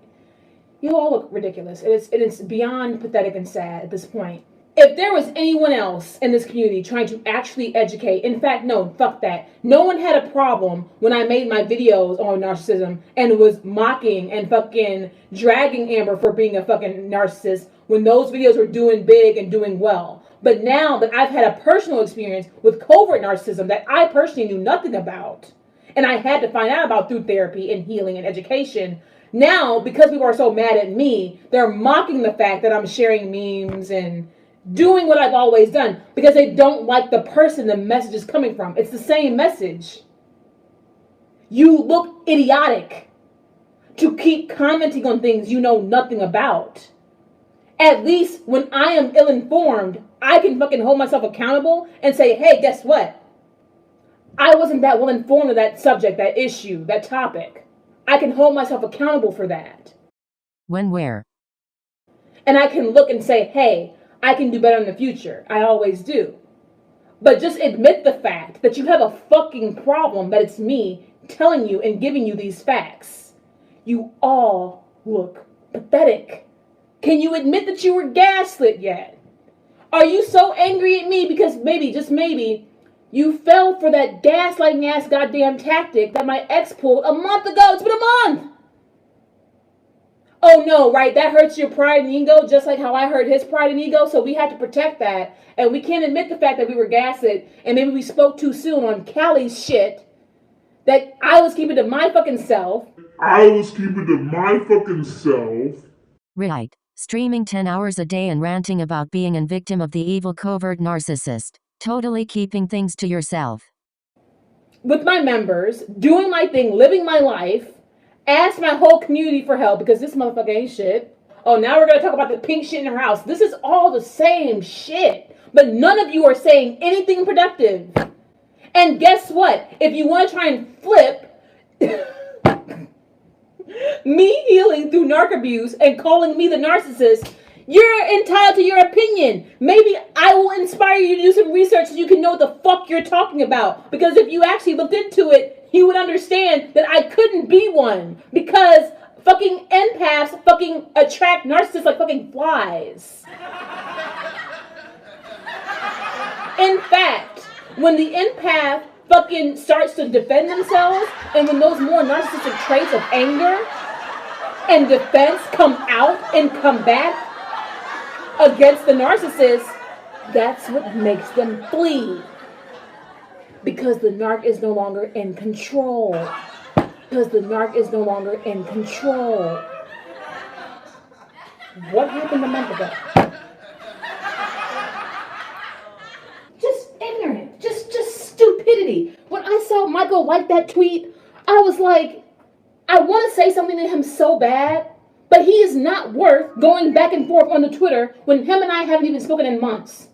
ridiculous. It's beyond pathetic and sad at this point. If there was anyone else in this community trying to actually educate, in fact, no, fuck that. No one had a problem when I made my videos on narcissism and was mocking and fucking dragging Amber for being a fucking narcissist when those videos were doing big and doing well. But now that I've had a personal experience with covert narcissism that I personally knew nothing about, and I had to find out about through therapy and healing and education, now, because people are so mad at me, they're mocking the fact that I'm sharing memes and doing what I've always done because they don't like the person the message is coming from. It's the same message. You look idiotic to keep commenting on things you know nothing about. At least when I am ill-informed, I can fucking hold myself accountable and say, hey, guess what? I wasn't that well-informed of that subject, that issue, that topic. I can hold myself accountable for that. When, where? And I can look and say, hey, I can do better in the future. I always do. But just admit the fact that you have a fucking problem that it's me telling you and giving you these facts. You all look pathetic. Can you admit that you were gaslit yet? Are you so angry at me because maybe, just maybe, you fell for that gaslighting ass goddamn tactic that my ex pulled a month ago? It's been a month. Oh no, right? That hurts your pride and ego just like how I hurt his pride and ego. So we had to protect that. And we can't admit the fact that we were gaslit and maybe we spoke too soon on Callie's shit that I was keeping to my fucking self. Right. Streaming 10 hours a day and ranting about being a victim of the evil covert narcissist. Totally keeping things to yourself. With my members, doing my thing, living my life, ask my whole community for help because this motherfucker ain't shit. Oh, now we're going to talk about the pink shit in her house. This is all the same shit. But none of you are saying anything productive. And guess what? If you want to try and flip me healing through narc abuse and calling me the narcissist, you're entitled to your opinion. Maybe I will inspire you to do some research so you can know what the fuck you're talking about. Because if you actually looked into it, you would understand that I couldn't be one. Because fucking empaths fucking attract narcissists like fucking flies. In fact, when the empath fucking starts to defend themselves, and when those more narcissistic traits of anger and defense come out and come back against the narcissist, that's what makes them flee. Because the narc is no longer in control. Because the narc is no longer in control. What happened a month ago? Just ignorant. Just stupidity. When I saw Michael like that tweet, I was like, I want to say something to him so bad, but he is not worth going back and forth on the Twitter when him and I haven't even spoken in months.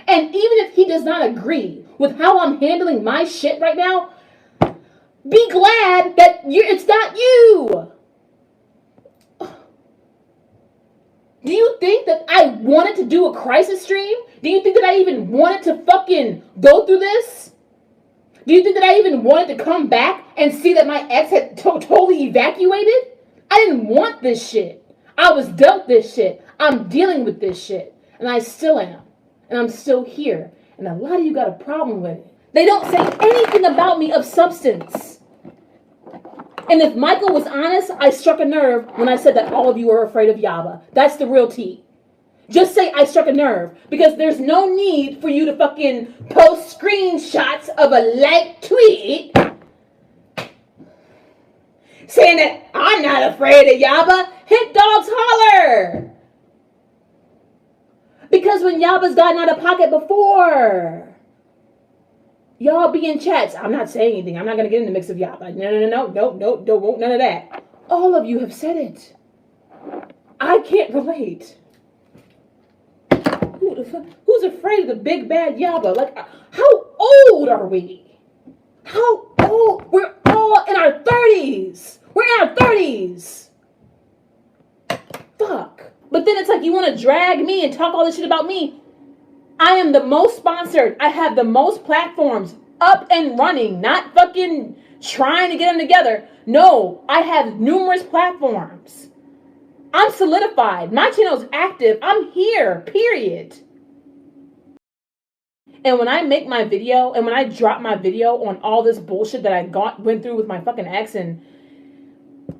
And even if he does not agree with how I'm handling my shit right now, be glad that it's not you. Do you think that I wanted to do a crisis stream? Do you think that I even wanted to fucking go through this? Do you think that I even wanted to come back and see that my ex had totally evacuated? I didn't want this shit. I was dealt this shit. I'm dealing with this shit. And I still am. And I'm still here. And a lot of you got a problem with it. They don't say anything about me of substance. And if Michael was honest, I struck a nerve when I said that all of you are afraid of Yaba. That's the real tea. Just say I struck a nerve. Because there's no need for you to fucking post screenshots of a liked tweet saying that I'm not afraid of Yaba. Hit dogs holler. Because when Yaba's gotten out of pocket before, y'all be in chats. I'm not saying anything. I'm not going to get in the mix of Yaba. No, don't want none of that. All of you have said it. I can't relate. Who's afraid of the big bad Yaba? Like, how old are we? How old? We're all in our 30s. We're in our 30s. Fuck. But then it's like you want to drag me and talk all this shit about me. I am the most sponsored. I have the most platforms up and running. Not fucking trying to get them together. No, I have numerous platforms. I'm solidified. My channel's active. I'm here, period. And when I make my video, and when I drop my video on all this bullshit that I went through with my fucking ex, and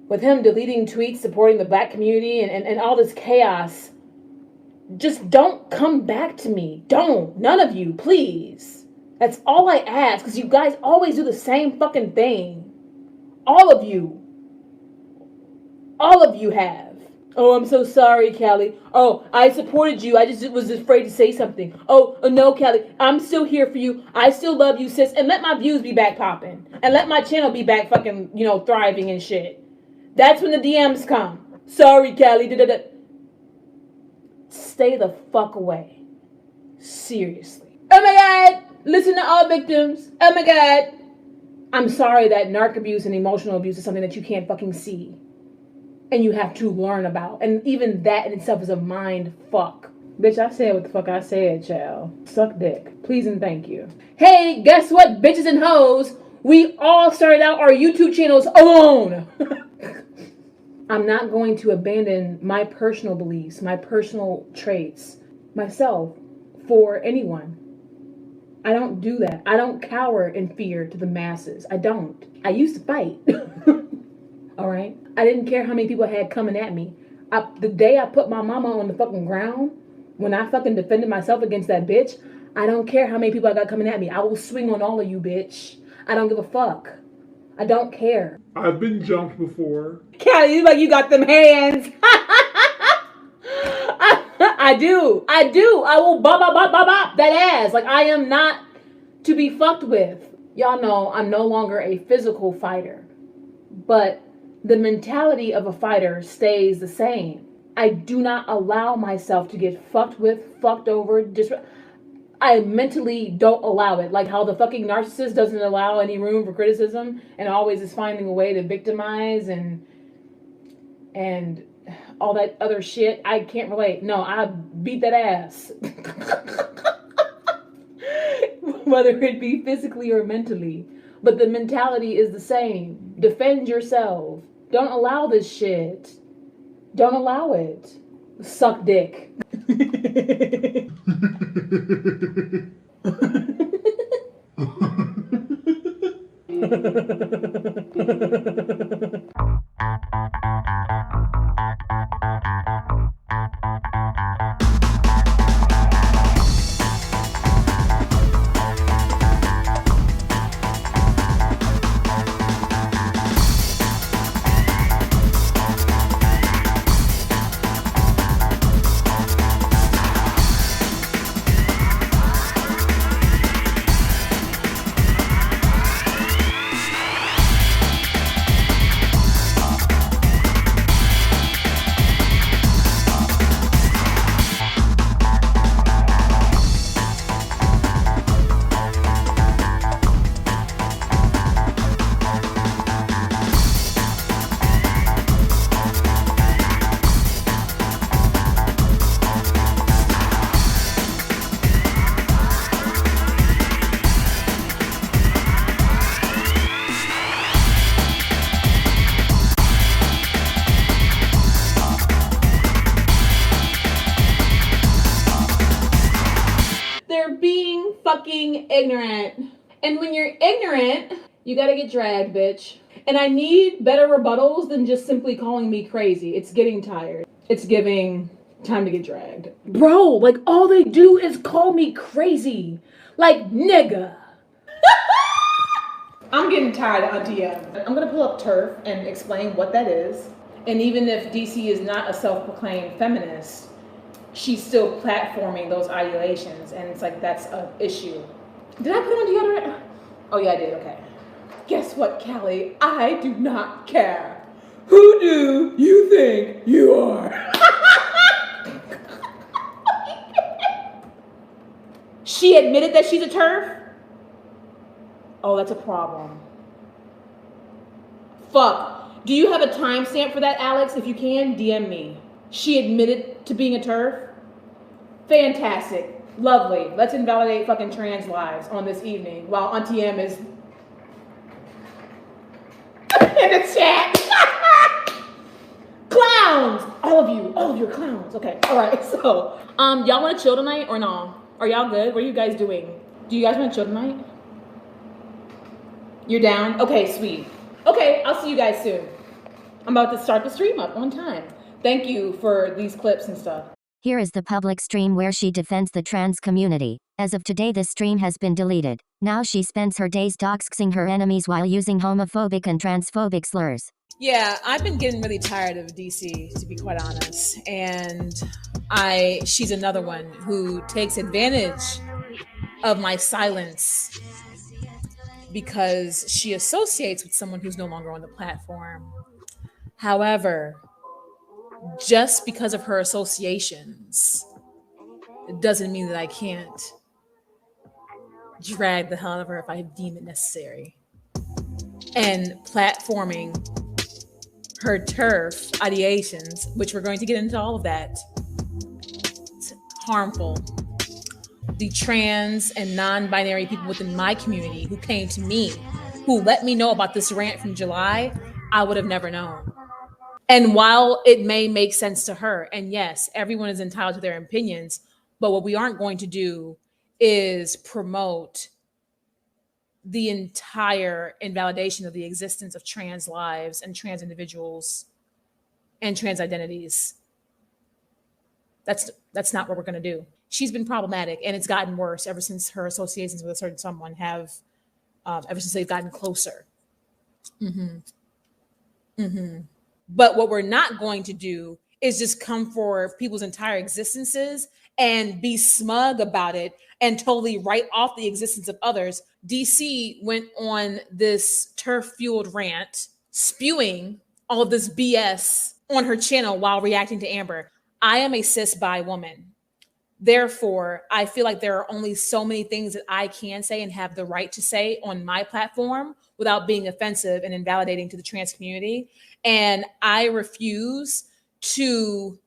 with him deleting tweets supporting the black community and all this chaos, just don't come back to me. Don't. None of you, please. That's all I ask, because you guys always do the same fucking thing. All of you. All of you have. Oh, I'm so sorry, Callie. Oh, I supported you. I just was afraid to say something. Oh, no, Callie. I'm still here for you. I still love you, sis. And let my views be back popping. And let my channel be back fucking, thriving and shit. That's when the DMs come. Sorry, Callie. Da-da-da. Stay the fuck away. Seriously. Oh my God. Listen to all victims. Oh my God. I'm sorry that narc abuse and emotional abuse is something that you can't fucking see. And you have to learn about. And even that in itself is a mind fuck. Bitch, I said what the fuck I said, child. Suck dick. Please and thank you. Hey, guess what, bitches and hoes? We all started out our YouTube channels alone. I'm not going to abandon my personal beliefs, my personal traits, myself, for anyone. I don't do that. I don't cower in fear to the masses. I don't. I used to fight. All right? I didn't care how many people had coming at me. The day I put my mama on the fucking ground, when I fucking defended myself against that bitch, I don't care how many people I got coming at me. I will swing on all of you, bitch. I don't give a fuck. I don't care. I've been jumped before. Callie, you like you got them hands. I do. I will bop that ass. Like, I am not to be fucked with. Y'all know I'm no longer a physical fighter. But the mentality of a fighter stays the same. I do not allow myself to get fucked with, fucked over, I mentally don't allow it. Like how the fucking narcissist doesn't allow any room for criticism and always is finding a way to victimize and and all that other shit. I can't relate. No, I beat that ass. Whether it be physically or mentally. But the mentality is the same. Defend yourself. Don't allow this shit. Don't allow it. Suck dick. They're being fucking ignorant. And when you're ignorant, you gotta get dragged, bitch. And I need better rebuttals than just simply calling me crazy. It's getting tired. It's giving time to get dragged. Bro, like all they do is call me crazy. Like nigga. I'm getting tired of Auntie M. I'm gonna pull up turf and explain what that is. And even if DC is not a self-proclaimed feminist, she's still platforming those ideations, and it's like that's an issue. Did I put on deodorant? Oh yeah, I did. Okay. Guess what, Callie? I do not care. Who do you think you are? She admitted that she's a TERF? Oh, that's a problem. Fuck. Do you have a timestamp for that, Alex? If you can, DM me. She admitted to being a TERF? Fantastic. Lovely. Let's invalidate fucking trans lives on this evening while Auntie M is in the chat. Clowns! All of you are clowns. Okay, alright, so, y'all wanna chill tonight or no? Are y'all good? What are you guys doing? Do you guys wanna chill tonight? You're down? Okay, sweet. Okay, I'll see you guys soon. I'm about to start the stream up on time. Thank you for these clips and stuff. Here is the public stream where she defends the trans community. As of today, this stream has been deleted. Now she spends her days doxing her enemies while using homophobic and transphobic slurs. Yeah, I've been getting really tired of DC, to be quite honest. And she's another one who takes advantage of my silence because she associates with someone who's no longer on the platform. However, just because of her associations, it doesn't mean that I can't drag the hell out of her if I deem it necessary. And platforming her TERF ideations, which we're going to get into all of that, it's harmful. The trans and non-binary people within my community who came to me, who let me know about this rant from July, I would have never known. And while it may make sense to her, and yes, everyone is entitled to their opinions, but what we aren't going to do is promote the entire invalidation of the existence of trans lives and trans individuals and trans identities. That's not what we're going to do. She's been problematic, and it's gotten worse ever since her associations with a certain someone have, ever since they've gotten closer. But what we're not going to do is just come for people's entire existences and be smug about it and totally write off the existence of others. DC went on this turf-fueled rant, spewing all of this BS on her channel while reacting to Amber. I am a cis bi woman. Therefore, I feel like there are only so many things that I can say and have the right to say on my platform without being offensive and invalidating to the trans community. And I refuse to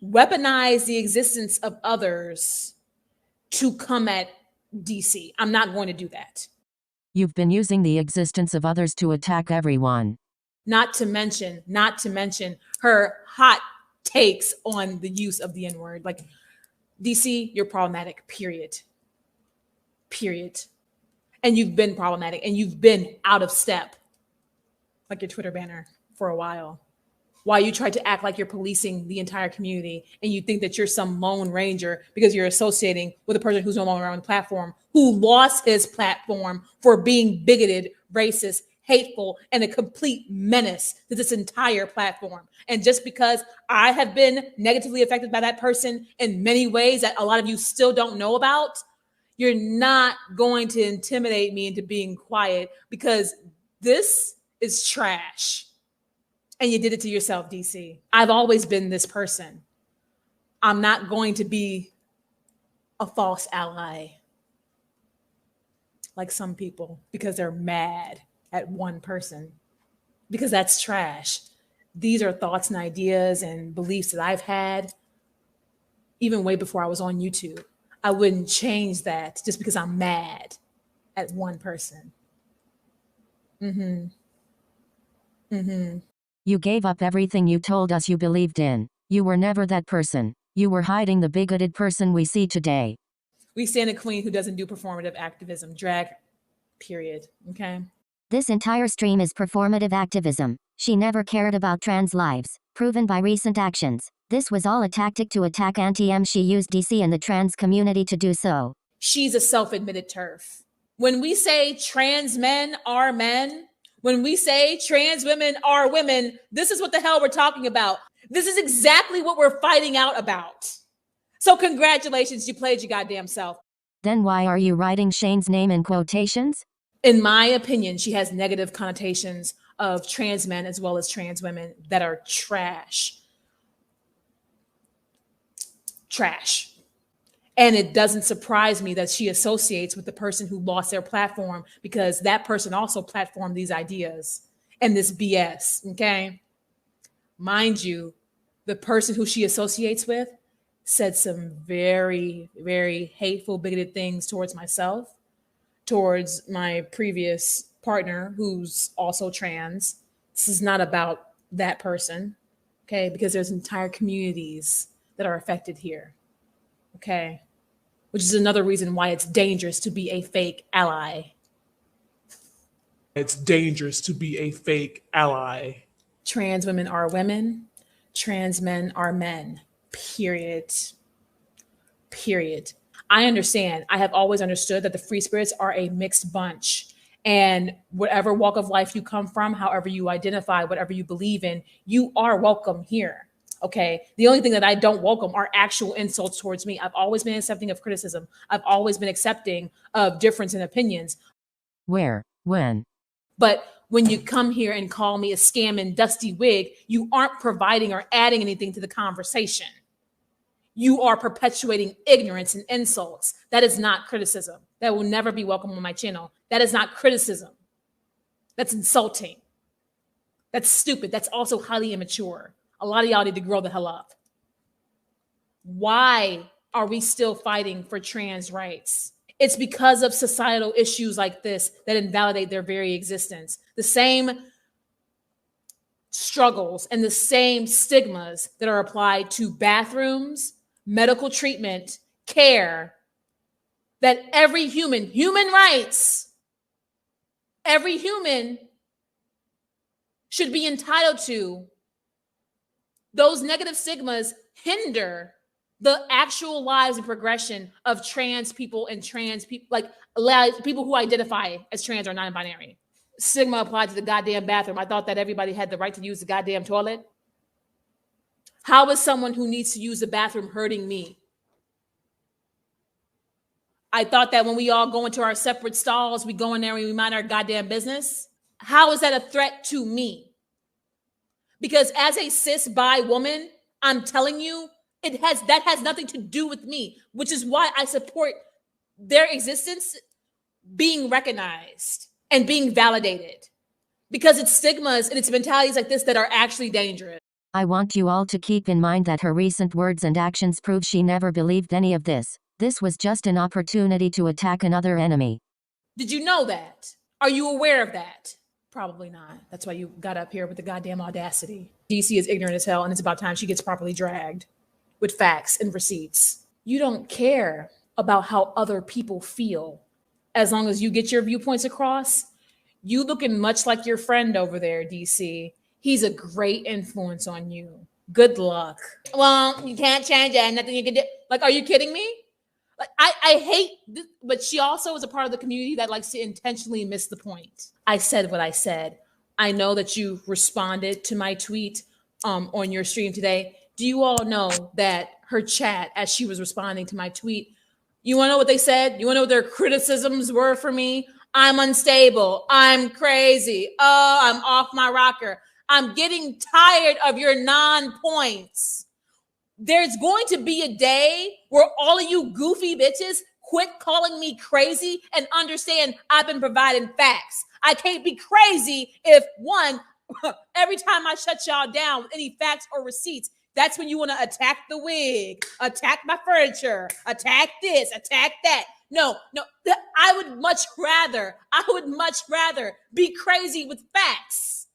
weaponize the existence of others to come at DC. I'm not going to do that. You've been using the existence of others to attack everyone. Not to mention her hot takes on the use of the N-word. Like, DC, you're problematic, period. And you've been problematic, and you've been out of step, like your Twitter banner, for a while. While you tried to act like you're policing the entire community, and you think that you're some lone ranger because you're associating with a person who's no longer on the platform, who lost his platform for being bigoted, racist, hateful, and a complete menace to this entire platform. And just because I have been negatively affected by that person in many ways that a lot of you still don't know about, you're not going to intimidate me into being quiet, because this is trash. And you did it to yourself, DC. I've always been this person. I'm not going to be a false ally like some people because they're mad at one person, because that's trash. These are thoughts and ideas and beliefs that I've had even way before I was on YouTube. I wouldn't change that just because I'm mad at one person. You gave up everything you told us you believed in. You were never that person. You were hiding the bigoted person we see today. We stand a queen who doesn't do performative activism, drag, period. Okay. This entire stream is performative activism. She never cared about trans lives, proven by recent actions. This was all a tactic to attack anti-M. She used DC and the trans community to do so. She's a self-admitted TERF. When we say trans men are men, when we say trans women are women, this is what the hell we're talking about. This is exactly what we're fighting out about. So congratulations, you played your goddamn self. Then why are you writing Shane's name in quotations? In my opinion, she has negative connotations of trans men as well as trans women that are trash. Trash. And it doesn't surprise me that she associates with the person who lost their platform, because that person also platformed these ideas and this BS, okay? Mind you, the person who she associates with said some very, very hateful, bigoted things towards myself, towards my previous partner who's also trans. This is not about that person, okay? Because there's entire communities that are affected here, okay? Which is another reason why it's dangerous to be a fake ally. It's dangerous to be a fake ally. Trans women are women. Trans men are men. Period. Period. I understand. I have always understood that the free spirits are a mixed bunch. And whatever walk of life you come from, however you identify, whatever you believe in, you are welcome here. Okay. The only thing that I don't welcome are actual insults towards me. I've always been accepting of criticism. I've always been accepting of difference in opinions. Where? When? But when you come here and call me a scamming dusty wig, you aren't providing or adding anything to the conversation. You are perpetuating ignorance and insults. That is not criticism. That will never be welcome on my channel. That is not criticism. That's insulting. That's stupid. That's also highly immature. A lot of y'all need to grow the hell up. Why are we still fighting for trans rights? It's because of societal issues like this that invalidate their very existence. The same struggles and the same stigmas that are applied to bathrooms, medical treatment, care, that every human rights, every human should be entitled to. Those negative stigmas hinder the actual lives and progression of trans people and trans people, like people who identify as trans or non-binary. Stigma applied to the goddamn bathroom. I thought that everybody had the right to use the goddamn toilet. How is someone who needs to use the bathroom hurting me? I thought that when we all go into our separate stalls, we go in there and we mind our goddamn business. How is that a threat to me? Because as a cis bi woman, I'm telling you, that has nothing to do with me, which is why I support their existence being recognized and being validated, because it's stigmas and it's mentalities like this that are actually dangerous. I want you all to keep in mind that her recent words and actions prove she never believed any of this. This was just an opportunity to attack another enemy. Did you know that? Are you aware of that? Probably not. That's why you got up here with the goddamn audacity. DC is ignorant as hell, and it's about time she gets properly dragged with facts and receipts. You don't care about how other people feel as long as you get your viewpoints across. You looking much like your friend over there, DC. He's a great influence on you. Good luck. Well, you can't change it. Nothing you can do. Like, are you kidding me? Like, I hate this, but she also is a part of the community that likes to intentionally miss the point. I said what I said. I know that you responded to my tweet on your stream today. Do you all know that her chat, as she was responding to my tweet, you want to know what they said? You want to know what their criticisms were for me? I'm unstable. I'm crazy. Oh, I'm off my rocker. I'm getting tired of your non-points. There's going to be a day where all of you goofy bitches quit calling me crazy and understand I've been providing facts. I can't be crazy if, one, every time I shut y'all down with any facts or receipts, that's when you want to attack the wig, attack my furniture, attack this, attack that. No, I would much rather be crazy with facts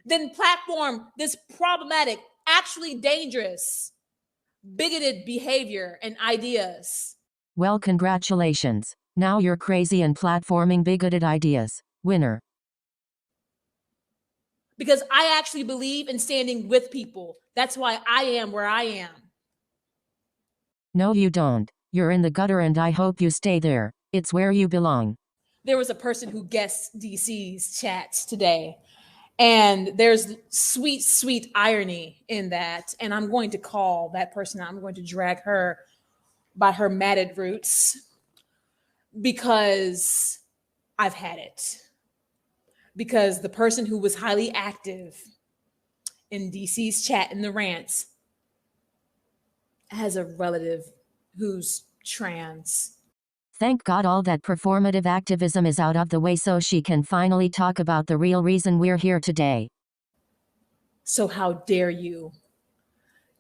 than platform this problematic, actually dangerous, bigoted behavior and ideas. Well, congratulations. Now you're crazy and platforming bigoted ideas. Winner. Because I actually believe in standing with people. That's why I am where I am. No, you don't. You're in the gutter and I hope you stay there. It's where you belong. There was a person who guessed DC's chats today. And there's sweet, sweet irony in that. And I'm going to call that person out. I'm going to drag her by her matted roots because I've had it. Because the person who was highly active in DC's chat in the rants has a relative who's trans. Thank God all that performative activism is out of the way so she can finally talk about the real reason we're here today. So how dare you?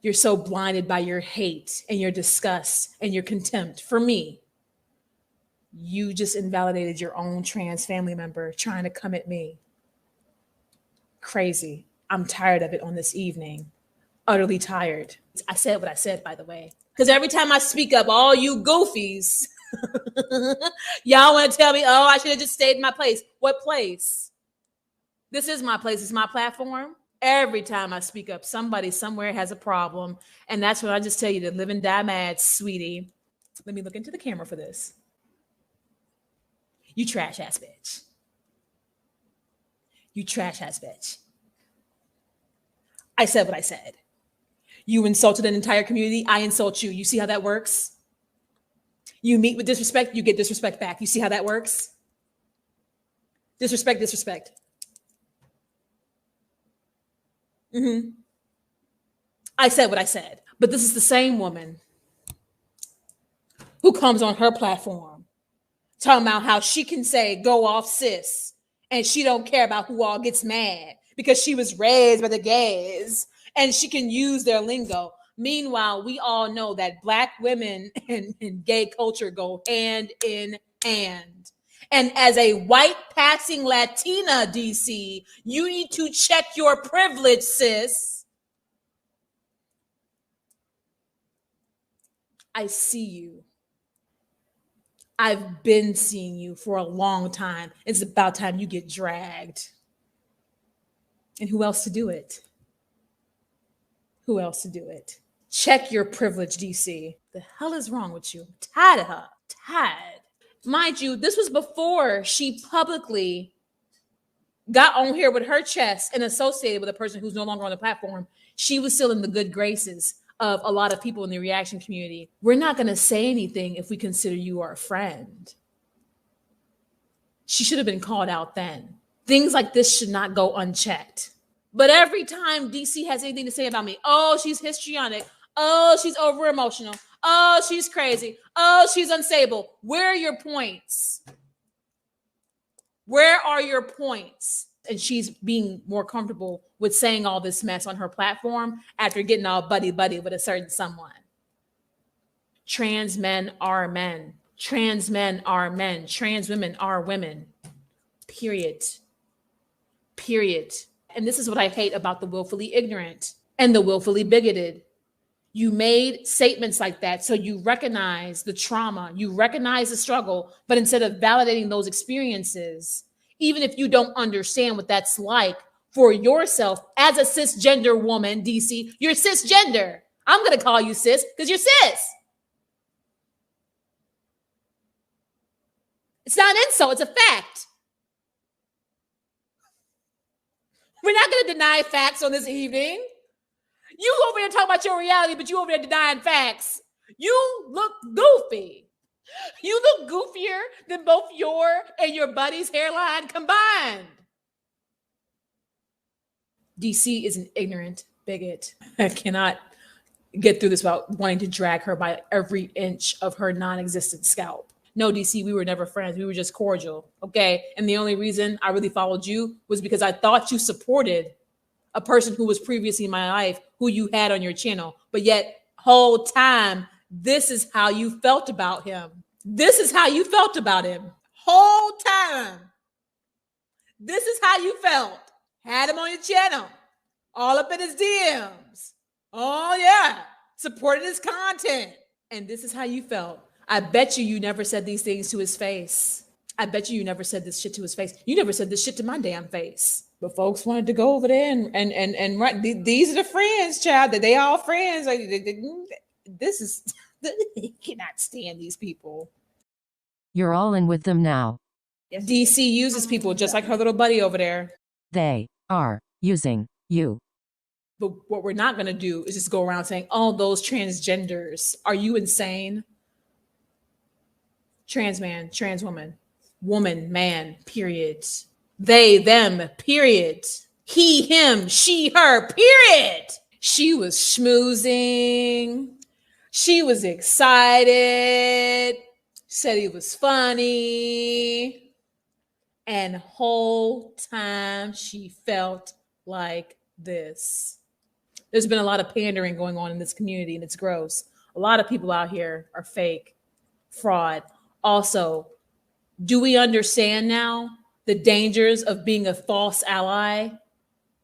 You're so blinded by your hate and your disgust and your contempt for me. You just invalidated your own trans family member trying to come at me. Crazy. I'm tired of it on this evening. Utterly tired. I said what I said, by the way. Because every time I speak up, all you goofies, y'all want to tell me, oh, I should have just stayed in my place. What place? This is my place. It's my platform. Every time I speak up, somebody somewhere has a problem. And that's what I just tell you to live and die mad, sweetie. Let me look into the camera for this. You trash ass bitch. You trash ass bitch. I said what I said. You insulted an entire community. I insult you. You see how that works? You meet with disrespect, you get disrespect back. You see how that works? Disrespect, disrespect. I said what I said. But this is the same woman who comes on her platform talking about how she can say, go off sis, and she don't care about who all gets mad because she was raised by the gays and she can use their lingo. Meanwhile, we all know that Black women and gay culture go hand in hand. And as a white passing Latina, DC, you need to check your privilege, sis. I see you. I've been seeing you for a long time. It's about time you get dragged. And who else to do it? Who else to do it? Check your privilege, DC. The hell is wrong with you? I'm tired of her. Tired. Mind you, this was before she publicly got on here with her chest and associated with a person who's no longer on the platform. She was still in the good graces of a lot of people in the reaction community. We're not going to say anything if we consider you our friend. She should have been called out then. Things like this should not go unchecked. But every time DC has anything to say about me, oh, she's histrionic. Oh, she's over emotional. Oh, she's crazy. Oh, she's unstable. Where are your points? Where are your points? And she's being more comfortable with saying all this mess on her platform after getting all buddy-buddy with a certain someone. Trans men are men. Trans men are men. Trans women are women. Period. Period. And this is what I hate about the willfully ignorant and the willfully bigoted. You made statements like that so you recognize the trauma, you recognize the struggle, but instead of validating those experiences, even if you don't understand what that's like for yourself as a cisgender woman, DC, you're cisgender. I'm going to call you cis because you're cis. It's not an insult, it's a fact. We're not going to deny facts on this evening. You over there talking about your reality, but you over there denying facts. You look goofy. You look goofier than both your and your buddy's hairline combined. DC is an ignorant bigot. I cannot get through this without wanting to drag her by every inch of her non-existent scalp. No, DC, we were never friends. We were just cordial, okay? And the only reason I really followed you was because I thought you supported a person who was previously in my life, who you had on your channel. But yet, whole time, this is how you felt about him. This is how you felt about him. Whole time. This is how you felt. Had him on your channel. All up in his DMs. Oh, yeah. Supported his content. And this is how you felt. I bet you never said these things to his face. I bet you never said this shit to his face. You never said this shit to my damn face. But folks wanted to go over there and right. These are the friends, child. That they all friends. Like this is you cannot stand these people. You're all in with them now. DC uses people just like her little buddy over there. They are using you. But what we're not going to do is just go around saying, "Oh, those transgenders." Are you insane? Trans man, trans woman, woman, man. Period. They, them, period. He, him, she, her, period. She was schmoozing. She was excited. Said he was funny. And whole time she felt like this. There's been a lot of pandering going on in this community, and it's gross. A lot of people out here are fake, fraud. Also, do we understand now the dangers of being a false ally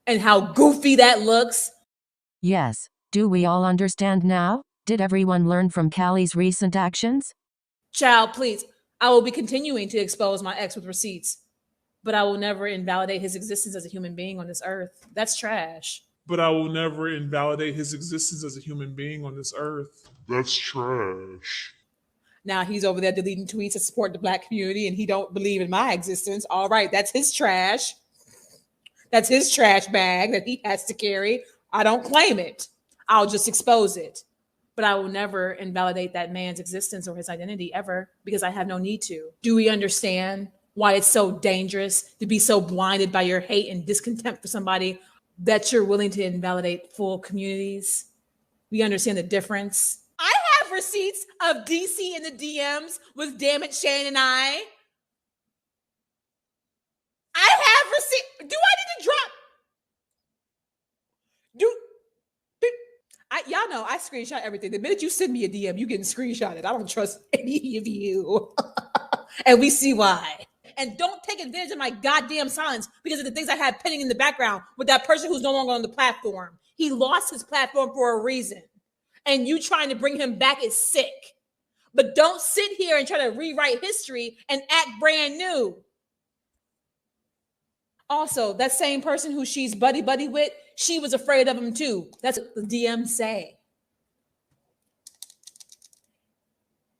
and how goofy that looks? Yes. Do we all understand now? Did everyone learn from Callie's recent actions? Child, please. I will be continuing to expose my ex with receipts, but I will never invalidate his existence as a human being on this earth. That's trash. But I will never invalidate his existence as a human being on this earth. That's trash. Now he's over there deleting tweets to support the Black community, and he don't believe in my existence. All right, that's his trash. That's his trash bag that he has to carry. I don't claim it. I'll just expose it. But I will never invalidate that man's existence or his identity ever, because I have no need to. Do we understand why it's so dangerous to be so blinded by your hate and discontent for somebody that you're willing to invalidate full communities? We understand the difference. I have receipts of DC in the DMs with Damn It Shane and I have receipts. Do I need to drop? Y'all know I screenshot everything. The minute you send me a DM, you getting screenshotted. I don't trust any of you. And we see why. And don't take advantage of my goddamn silence because of the things I had pending in the background with that person who's no longer on the platform. He lost his platform for a reason. And you trying to bring him back is sick. But don't sit here and try to rewrite history and act brand new. Also, that same person who she's buddy-buddy with, she was afraid of him too. That's what the DMs say.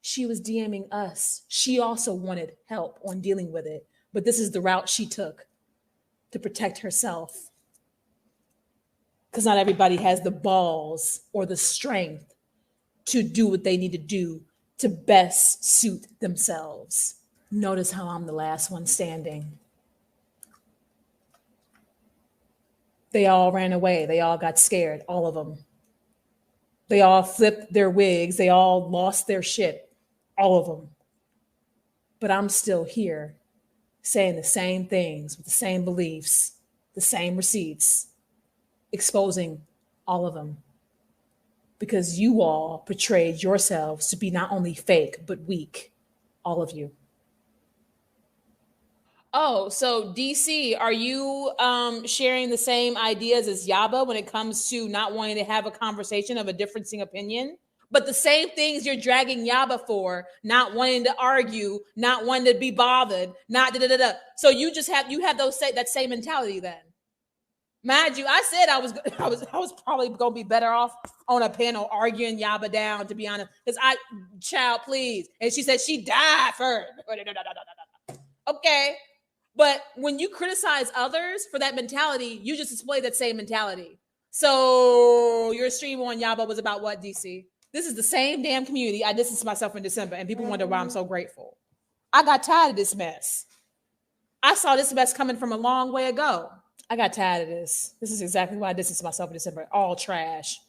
She was DMing us. She also wanted help on dealing with it. But this is the route she took to protect herself. Because not everybody has the balls or the strength to do what they need to do to best suit themselves. Notice how I'm the last one standing. They all ran away. They all got scared, all of them. They all flipped their wigs. They all lost their shit, all of them. But I'm still here saying the same things with the same beliefs, the same receipts, exposing all of them. Because you all portrayed yourselves to be not only fake, but weak. All of you. Oh, so DC, are you sharing the same ideas as Yaba when it comes to not wanting to have a conversation of a differencing opinion? But the same things you're dragging Yaba for, not wanting to argue, not wanting to be bothered, not da da da da. So you have that same mentality then. Mind you, I said I was probably gonna be better off on a panel arguing Yaba down, to be honest. Because child, please. And she said she died for okay. But when you criticize others for that mentality, you just display that same mentality. So your stream on Yaba was about what, DC? This is the same damn community I distanced myself in December, and people wonder why I'm so grateful. I got tired of this mess. I saw this mess coming from a long way ago. I got tired of this. This is exactly why I distanced myself in December. All trash.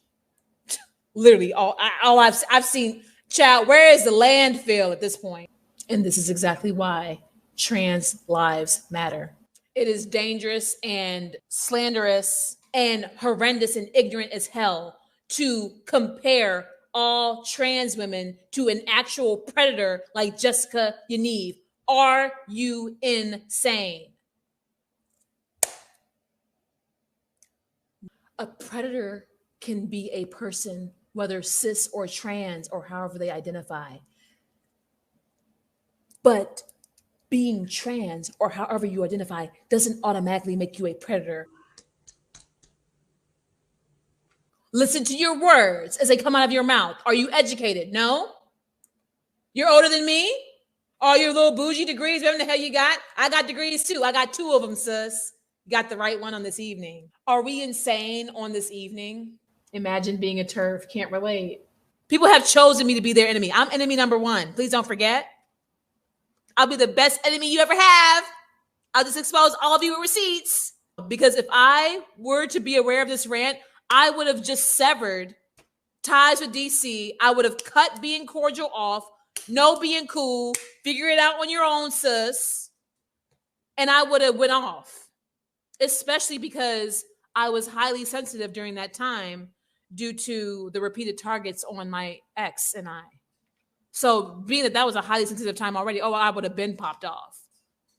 Literally, all I've seen. Child, where is the landfill at this point? And this is exactly why trans lives matter. It is dangerous and slanderous and horrendous and ignorant as hell to compare all trans women to an actual predator like Jessica Yaniv. Are you insane? A predator can be a person, whether cis or trans or however they identify. But being trans or however you identify doesn't automatically make you a predator. Listen to your words as they come out of your mouth. Are you educated? No? You're older than me? All your little bougie degrees, whatever the hell you got? I got degrees too. I got 2 of them, sis. You got the right one on this evening. Are we insane on this evening? Imagine being a TERF. Can't relate. People have chosen me to be their enemy. I'm enemy number 1. Please don't forget. I'll be the best enemy you ever have. I'll just expose all of you with receipts. Because if I were to be aware of this rant, I would have just severed ties with DC. I would have cut being cordial off, no being cool, figure it out on your own, sis. And I would have went off. Especially because I was highly sensitive during that time due to the repeated targets on my ex and I. So being that was a highly sensitive time already, I would have been popped off,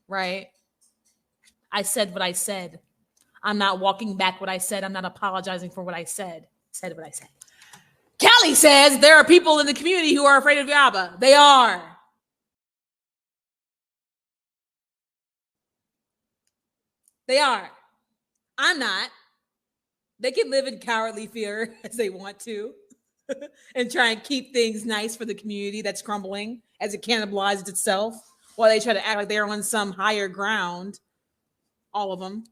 right? I said what I said. I'm not walking back what I said. I'm not apologizing for what I said. Said what I said. Kelly says there are people in the community who are afraid of Yaba. They are. They are. I'm not. They can live in cowardly fear as they want to and try and keep things nice for the community that's crumbling as it cannibalizes itself while they try to act like they're on some higher ground. All of them.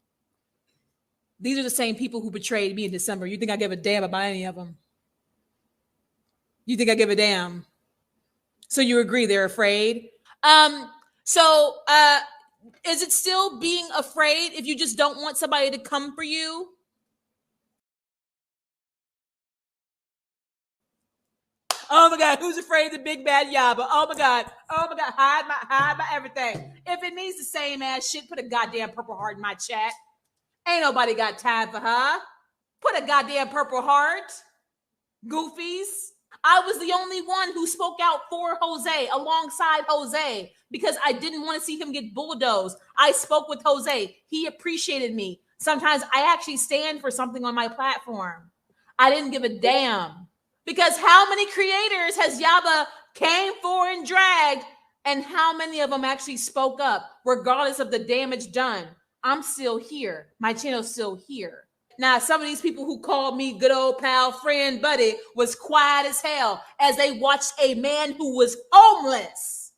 These are the same people who betrayed me in December. You think I give a damn about any of them? You think I give a damn? So you agree they're afraid? So is it still being afraid if you just don't want somebody to come for you? Oh my God, who's afraid of the big bad Yaba? Oh my God, hide my everything. If it means the same ass shit, put a goddamn purple heart in my chat. Ain't nobody got time for her. Put a goddamn purple heart. Goofies. I was the only one who spoke out for Jose, alongside Jose, because I didn't want to see him get bulldozed. I spoke with Jose. He appreciated me. Sometimes I actually stand for something on my platform. I didn't give a damn. Because how many creators has Yaba came for and dragged, and how many of them actually spoke up, regardless of the damage done? I'm still here. My channel's still here. Now, some of these people who called me good old pal, friend, buddy, was quiet as hell as they watched a man who was homeless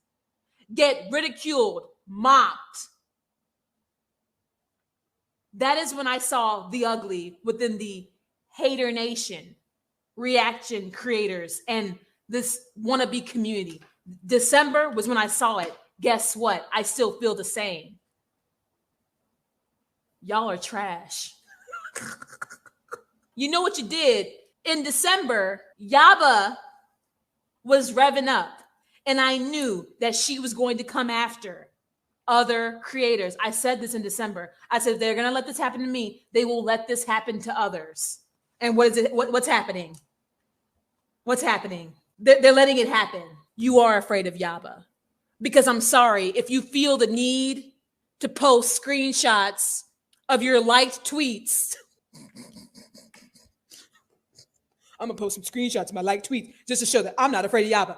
get ridiculed, mocked. That is when I saw the ugly within the hater nation, reaction creators, and this wannabe community. December was when I saw it. Guess what? I still feel the same. Y'all are trash. You know what you did? In December, Yaba was revving up, and I knew that she was going to come after other creators. I said this in December. I said, they're going to let this happen to me. They will let this happen to others. And what is it? What's happening? What's happening? They're letting it happen. You are afraid of Yaba. Because I'm sorry, if you feel the need to post screenshots of your liked tweets, I'm gonna post some screenshots of my liked tweets just to show that I'm not afraid of Yaba.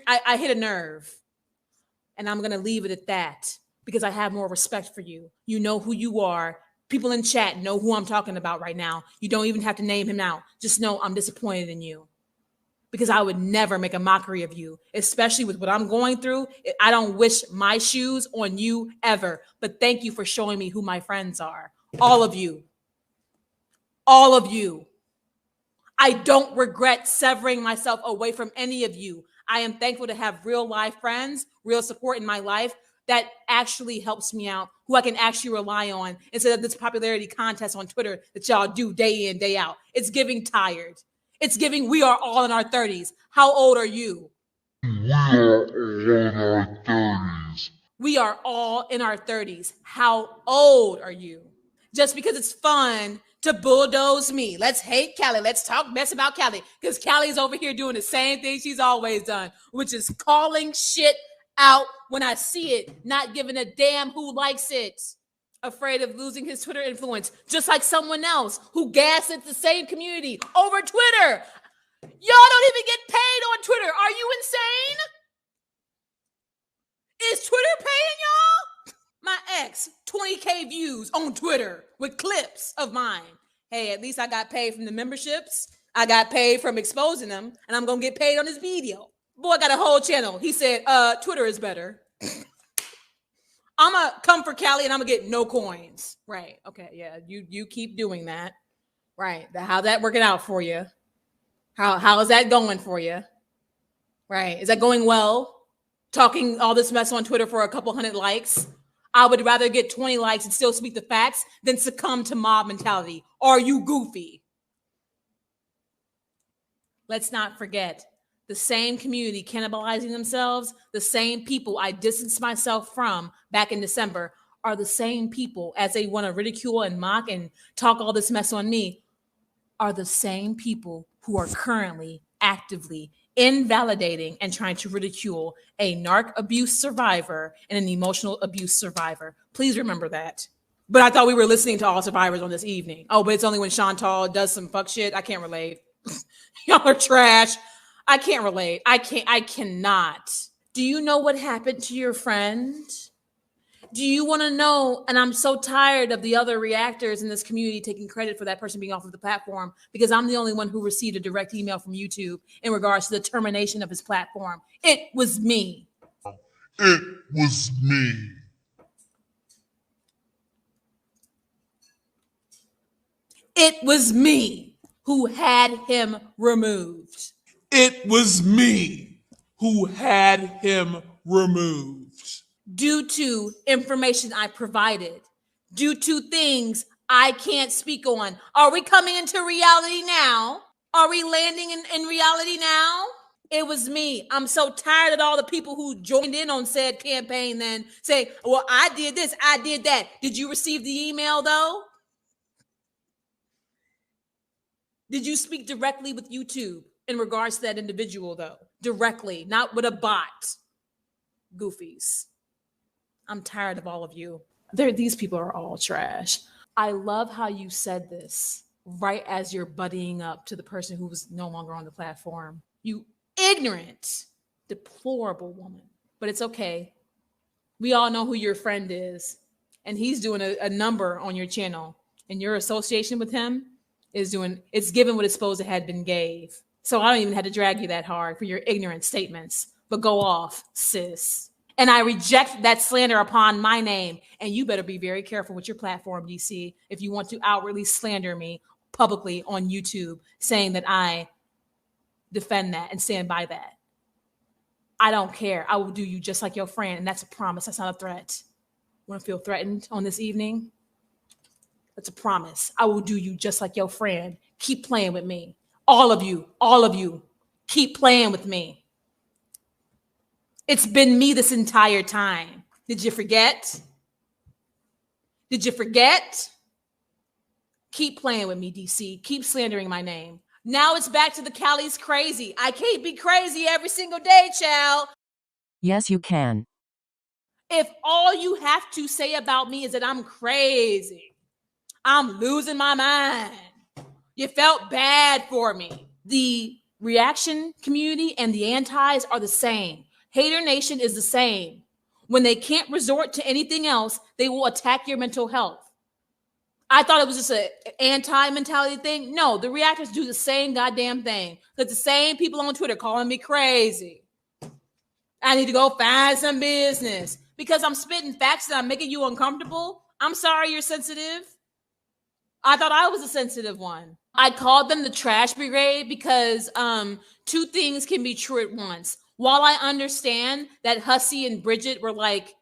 I hit a nerve, and I'm gonna leave it at that because I have more respect for you. You know who you are. People in chat know who I'm talking about right now. You don't even have to name him out. Just know I'm disappointed in you. Because I would never make a mockery of you, especially with what I'm going through. I don't wish my shoes on you ever. But thank you for showing me who my friends are. All of you. All of you. I don't regret severing myself away from any of you. I am thankful to have real life friends, real support in my life that actually helps me out, who I can actually rely on instead of this popularity contest on Twitter that y'all do day in, day out. It's giving tired. It's giving we are all in our 30s. How old are you? We are in our 30s. We are all in our 30s. How old are you? Just because it's fun to bulldoze me. Let's hate Callie. Let's talk mess about Callie. Because Callie's over here doing the same thing she's always done, which is calling shit out when I see it, not giving a damn who likes it. Afraid of losing his Twitter influence, just like someone else who gaslit the same community over Twitter. Y'all don't even get paid on Twitter. Are you insane? Is Twitter paying y'all? My ex, 20K views on Twitter with clips of mine. Hey, at least I got paid from the memberships. I got paid from exposing them, and I'm going to get paid on this video. Boy got a whole channel. He said, Twitter is better. I'm going to come for Callie and I'm going to get no coins. Right. Okay. Yeah. You keep doing that. Right. How's that working out for you? How is that going for you? Right. Is that going well? Talking all this mess on Twitter for a couple hundred likes. I would rather get 20 likes and still speak the facts than succumb to mob mentality. Are you goofy? Let's not forget. The same community cannibalizing themselves, the same people I distanced myself from back in December are the same people as they want to ridicule and mock and talk all this mess on me are the same people who are currently actively invalidating and trying to ridicule a narc abuse survivor and an emotional abuse survivor. Please remember that. But I thought we were listening to all survivors on this evening. Oh, but it's only when Chantal does some fuck shit. I can't relate. Y'all are trash. I can't relate. I cannot. Do you know what happened to your friend? Do you want to know? And I'm so tired of the other reactors in this community taking credit for that person being off of the platform because I'm the only one who received a direct email from YouTube in regards to the termination of his platform. It was me. It was me. It was me who had him removed. It was me who had him removed. Due to information I provided, due to things I can't speak on. Are we coming into reality now? Are we landing in reality now? It was me. I'm so tired of all the people who joined in on said campaign then say, well, I did this, I did that. Did you receive the email though? Did you speak directly with YouTube in regards to that individual though? Directly, not with a bot. Goofies. I'm tired of all of you. These people are all trash. I love how you said this right as you're buddying up to the person who was no longer on the platform. You ignorant, deplorable woman. But it's okay. We all know who your friend is. And he's doing a number on your channel. And your association with him it's given what it's supposed to had been gave. So I don't even have to drag you that hard for your ignorant statements. But go off, sis. And I reject that slander upon my name. And you better be very careful with your platform, DC, if you want to outwardly slander me publicly on YouTube, saying that I defend that and stand by that. I don't care. I will do you just like your friend. And that's a promise. That's not a threat. Want to feel threatened on this evening? That's a promise. I will do you just like your friend. Keep playing with me. All of you, keep playing with me. It's been me this entire time. Did you forget? Did you forget? Keep playing with me, DC. Keep slandering my name. Now it's back to the Callie's crazy. I can't be crazy every single day, child. Yes, you can. If all you have to say about me is that I'm crazy, I'm losing my mind, you felt bad for me. The reaction community and the antis are the same. Hater Nation is the same. When they can't resort to anything else, they will attack your mental health. I thought it was just an anti-mentality thing. No, the reactors do the same goddamn thing. Because the same people on Twitter calling me crazy. I need to go find some business. Because I'm spitting facts and I'm making you uncomfortable. I'm sorry you're sensitive. I thought I was a sensitive one. I called them the trash brigade because two things can be true at once. While I understand that Hussey and Bridget were like,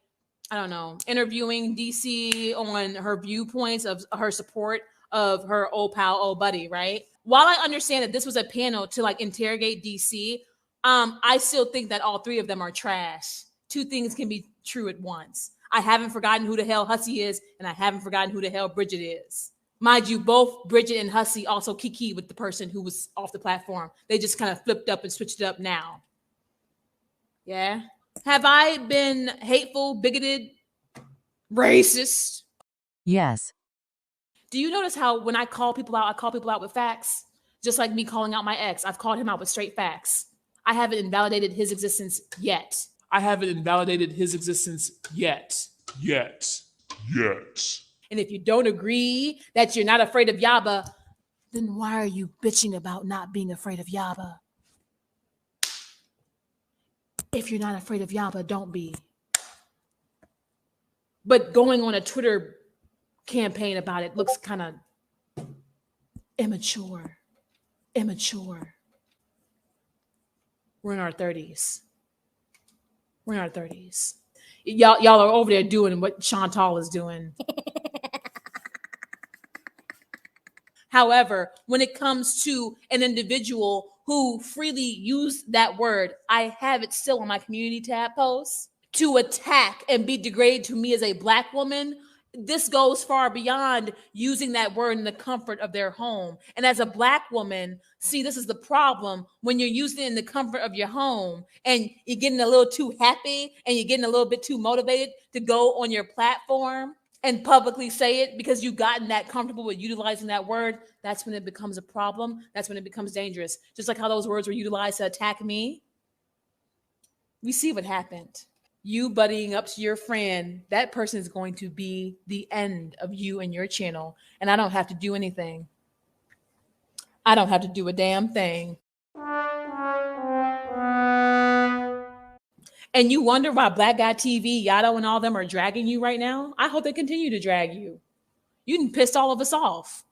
I don't know, interviewing DC on her viewpoints of her support of her old pal, old buddy, right? While I understand that this was a panel to like interrogate DC, I still think that all three of them are trash. Two things can be true at once. I haven't forgotten who the hell Hussey is, and I haven't forgotten who the hell Bridget is. Mind you, both Bridget and Hussey also kiki with the person who was off the platform. They just kind of flipped up and switched it up now. Yeah. Have I been hateful, bigoted, racist? Yes. Do you notice how when I call people out with facts? Just like me calling out my ex, I've called him out with straight facts. I haven't invalidated his existence yet. I haven't invalidated his existence yet. Yet. And if you don't agree that you're not afraid of Yaba, then why are you bitching about not being afraid of Yaba? If you're not afraid of Yaba, don't be. But going on a Twitter campaign about it looks kind of immature. We're in our 30s. Y'all are over there doing what Chantal is doing. However, when it comes to an individual who freely used that word, I have it still on my community tab post, to attack and be degraded to me as a Black woman, this goes far beyond using that word in the comfort of their home. And as a Black woman, see, this is the problem when you're using it in the comfort of your home and you're getting a little too happy and you're getting a little bit too motivated to go on your platform and publicly say it because you've gotten that comfortable with utilizing that word. That's when it becomes a problem. That's when it becomes dangerous. Just like how those words were utilized to attack me. We see what happened. You buddying up to your friend, that person is going to be the end of you and your channel. And I don't have to do anything. I don't have to do a damn thing. And you wonder why Black Guy TV, Yato, and all them are dragging you right now? I hope they continue to drag you. You done pissed all of us off.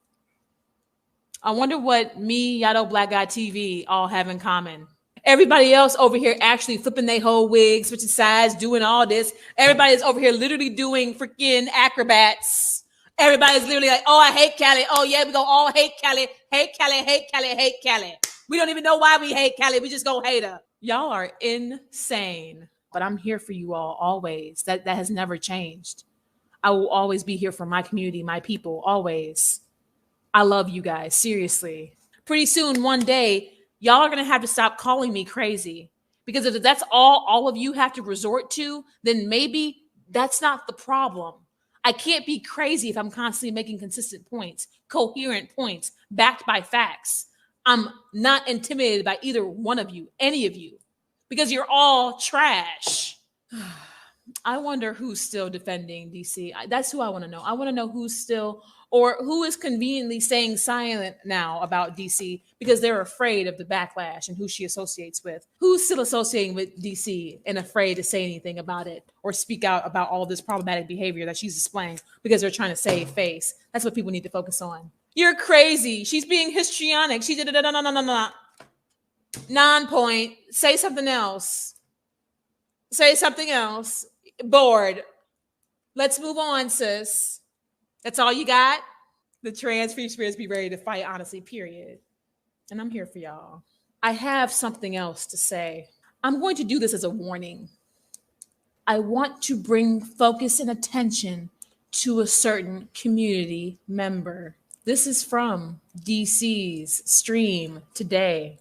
I wonder what me, Yato, Black Guy TV all have in common. Everybody else over here actually flipping their whole wigs, switching sides, doing all this. Everybody is over here literally doing freaking acrobats. Everybody's literally like, oh, I hate Cali. Oh, yeah, we go all hate Cali. Hate Cali, hate Cali, hate Cali. We don't even know why we hate Cali. We just go hate her. Y'all are insane. But I'm here for you all always. That has never changed. I will always be here for my community, my people, always. I love you guys, seriously. Pretty soon, one day, y'all are going to have to stop calling me crazy. Because if that's all of you have to resort to, then maybe that's not the problem. I can't be crazy if I'm constantly making consistent points, coherent points, backed by facts. I'm not intimidated by either one of you, any of you, because you're all trash. I wonder who's still defending DC. That's who I want to know. I want to know who's still, or who is conveniently staying silent now about DC because they're afraid of the backlash and who she associates with. Who's still associating with DC and afraid to say anything about it or speak out about all this problematic behavior that she's displaying because they're trying to save face. That's what people need to focus on. You're crazy. She's being histrionic. She did no. Non-point. Say something else. Say something else. Bored. Let's move on, sis. That's all you got? The trans free spirits be ready to fight, honestly, period. And I'm here for y'all. I have something else to say. I'm going to do this as a warning. I want to bring focus and attention to a certain community member. This is from DC's stream today.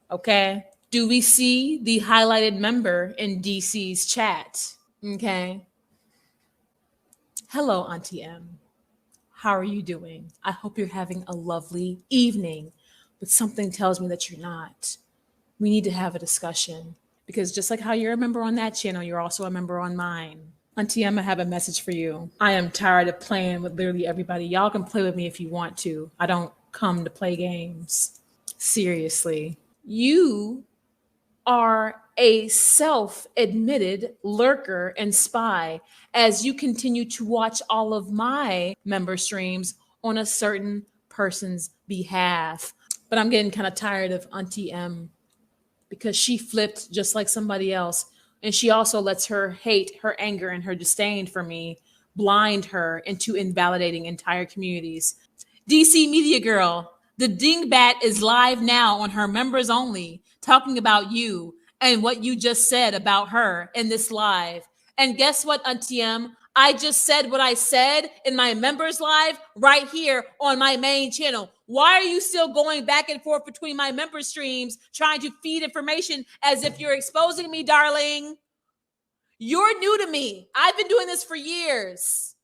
Okay. Do we see the highlighted member in DC's chat? Okay. Hello, Auntie M. How are you doing? I hope you're having a lovely evening, but something tells me that you're not. We need to have a discussion because just like how you're a member on that channel, you're also a member on mine. Auntie Em, I have a message for you. I am tired of playing with literally everybody. Y'all can play with me if you want to. I don't come to play games. Seriously. You are a self-admitted lurker and spy as you continue to watch all of my member streams on a certain person's behalf. But I'm getting kind of tired of Auntie M because she flipped just like somebody else. And she also lets her hate, her anger, and her disdain for me blind her into invalidating entire communities. DC Media Girl, the dingbat is live now on her members only, talking about you and what you just said about her in this live. And guess what, Auntie M? I just said what I said in my members live right here on my main channel. Why are you still going back and forth between my member streams trying to feed information as if you're exposing me, darling? You're new to me. I've been doing this for years.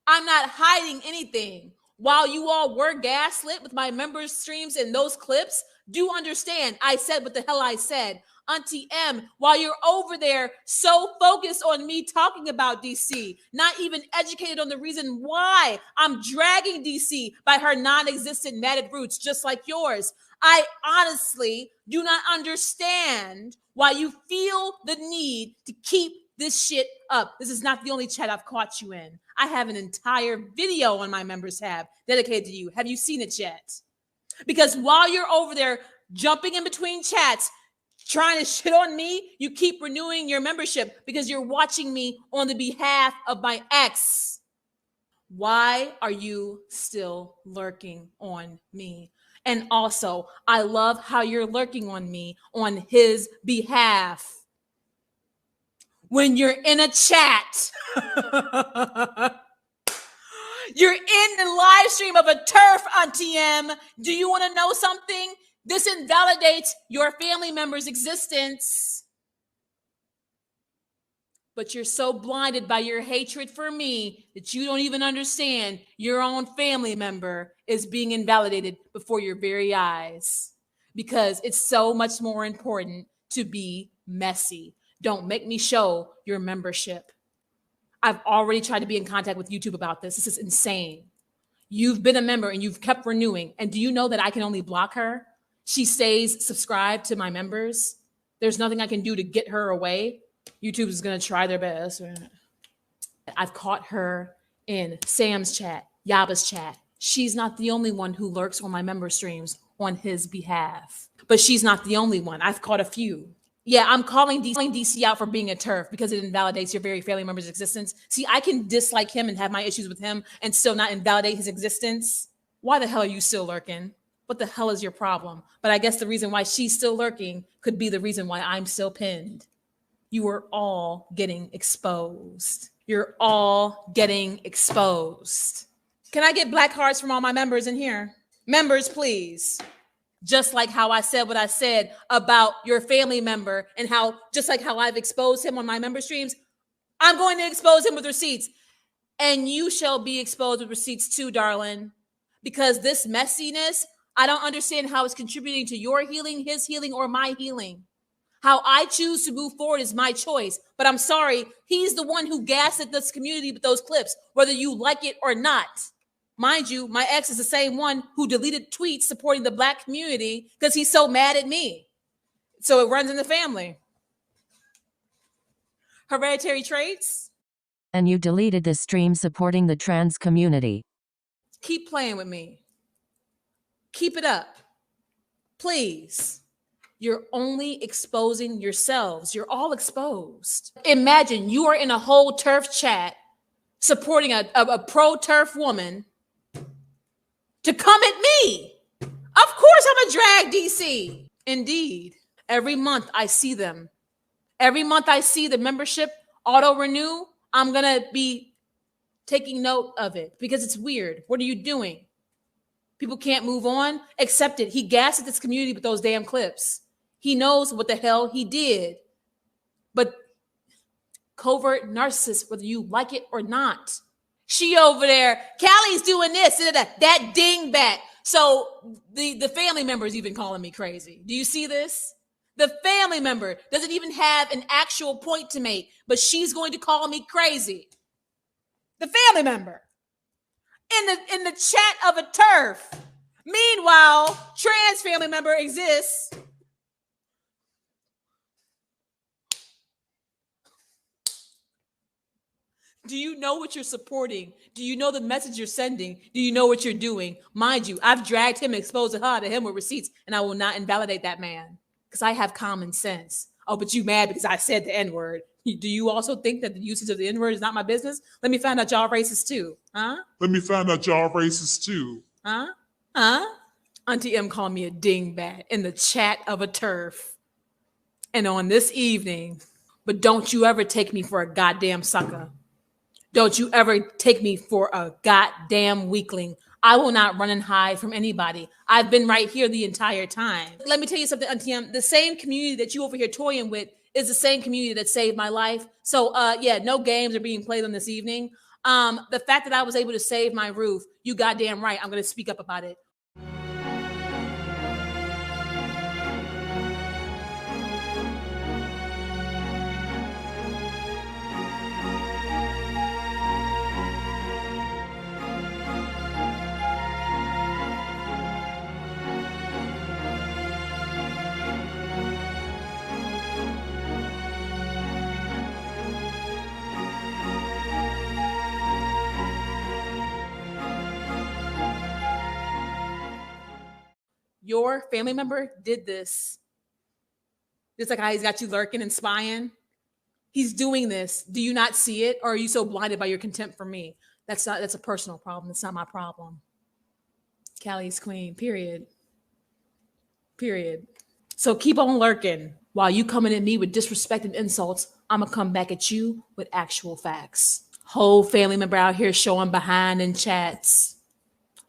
I'm not hiding anything. While you all were gaslit with my members streams and those clips, do understand I said what the hell I said. Auntie M, while you're over there so focused on me talking about DC, not even educated on the reason why I'm dragging DC by her non-existent matted roots, just like yours. I honestly do not understand why you feel the need to keep this shit up. This is not the only chat I've caught you in. I have an entire video on my members tab dedicated to you. Have you seen it yet? Because while you're over there jumping in between chats, trying to shit on me, you keep renewing your membership because you're watching me on the behalf of my ex. Why are you still lurking on me? And also, I love how you're lurking on me on his behalf. When you're in a chat, you're in the live stream of a turf, Auntie M. Do you want to know something? This invalidates your family member's existence. But you're so blinded by your hatred for me that you don't even understand your own family member is being invalidated before your very eyes. Because it's so much more important to be messy. Don't make me show your membership. I've already tried to be in contact with YouTube about this. This is insane. You've been a member and you've kept renewing. And do you know that I can only block her? She stays subscribed to my members. There's nothing I can do to get her away. YouTube is going to try their best. I've caught her in Sam's chat, Yaba's chat. She's not the only one who lurks on my member streams on his behalf. But she's not the only one. I've caught a few. Yeah, I'm calling DC out for being a turf because it invalidates your very family member's existence. See, I can dislike him and have my issues with him and still not invalidate his existence. Why the hell are you still lurking? What the hell is your problem? But I guess the reason why she's still lurking could be the reason why I'm still pinned. You are all getting exposed. You're all getting exposed. Can I get black hearts from all my members in here? Members, please. Just like how I said what I said about your family member and how, just like how I've exposed him on my member streams, I'm going to expose him with receipts. And you shall be exposed with receipts too, darling. Because this messiness, I don't understand how it's contributing to your healing, his healing, or my healing. How I choose to move forward is my choice. But I'm sorry, he's the one who gaslit this community with those clips, whether you like it or not. Mind you, my ex is the same one who deleted tweets supporting the Black community because he's so mad at me. So it runs in the family. Hereditary traits. And you deleted the stream supporting the trans community. Keep playing with me. Keep it up. Please. You're only exposing yourselves. You're all exposed. Imagine you are in a whole turf chat supporting a pro-turf woman to come at me. Of course I'm a drag DC. Indeed. Every month I see them Every month I see the membership auto renew, I'm going to be taking note of it because it's weird. What are you doing? People can't move on. Accept it. He gassed this community with those damn clips. He knows what the hell he did. But covert narcissist, whether you like it or not. She over there, Callie's doing this, that dingbat. So the family member is even calling me crazy. Do you see this? The family member doesn't even have an actual point to make, but she's going to call me crazy. The family member in the chat of a turf. Meanwhile, trans family member exists. Do you know what you're supporting? Do you know the message you're sending? Do you know what you're doing? Mind you, I've dragged him, exposed to him with receipts, and I will not invalidate that man because I have common sense. Oh, but you mad because I said the N-word. Do you also think that the usage of the N-word is not my business? Let me find out y'all racist too. Huh? Let me find out y'all racist too. Huh? Huh? Auntie M called me a dingbat in the chat of a turf. And on this evening, but don't you ever take me for a goddamn sucker. Don't you ever take me for a goddamn weakling. I will not run and hide from anybody. I've been right here the entire time. Let me tell you something, Auntie M. The same community that you over here toying with is the same community that saved my life. So, yeah, no games are being played on this evening. The fact that I was able to save my roof, you goddamn right. I'm going to speak up about it. Your family member did this. Just like how he's got you lurking and spying. He's doing this. Do you not see it? Or are you so blinded by your contempt for me? That's a personal problem. It's not my problem. Callie's queen, period. Period. So keep on lurking. While you coming at me with disrespect and insults, I'm going to come back at you with actual facts. Whole family member out here showing behind in chats.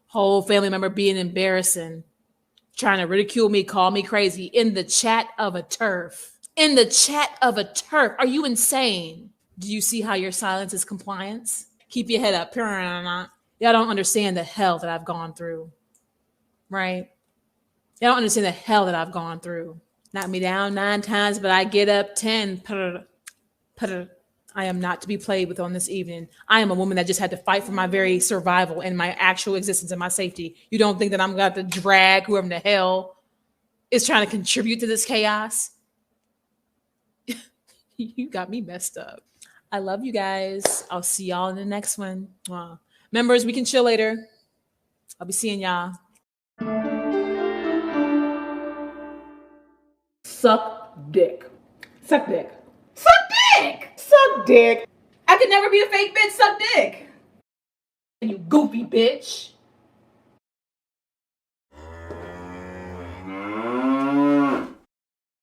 Whole family member being embarrassing. Trying to ridicule me, call me crazy in the chat of a turf. In the chat of a turf. Are you insane? Do you see how your silence is compliance? Keep your head up. Y'all don't understand the hell that I've gone through. Right? Y'all don't understand the hell that I've gone through. Knock me down 9 times, but I get up 10. I am not to be played with on this evening. I am a woman that just had to fight for my very survival and my actual existence and my safety. You don't think that I'm going to have to drag whoever the hell is trying to contribute to this chaos? You got me messed up. I love you guys. I'll see y'all in the next one. Members, we can chill later. I'll be seeing y'all. Suck dick. Suck dick. Suck dick! Suck dick. I could never be a fake bitch. Suck dick. You goofy bitch.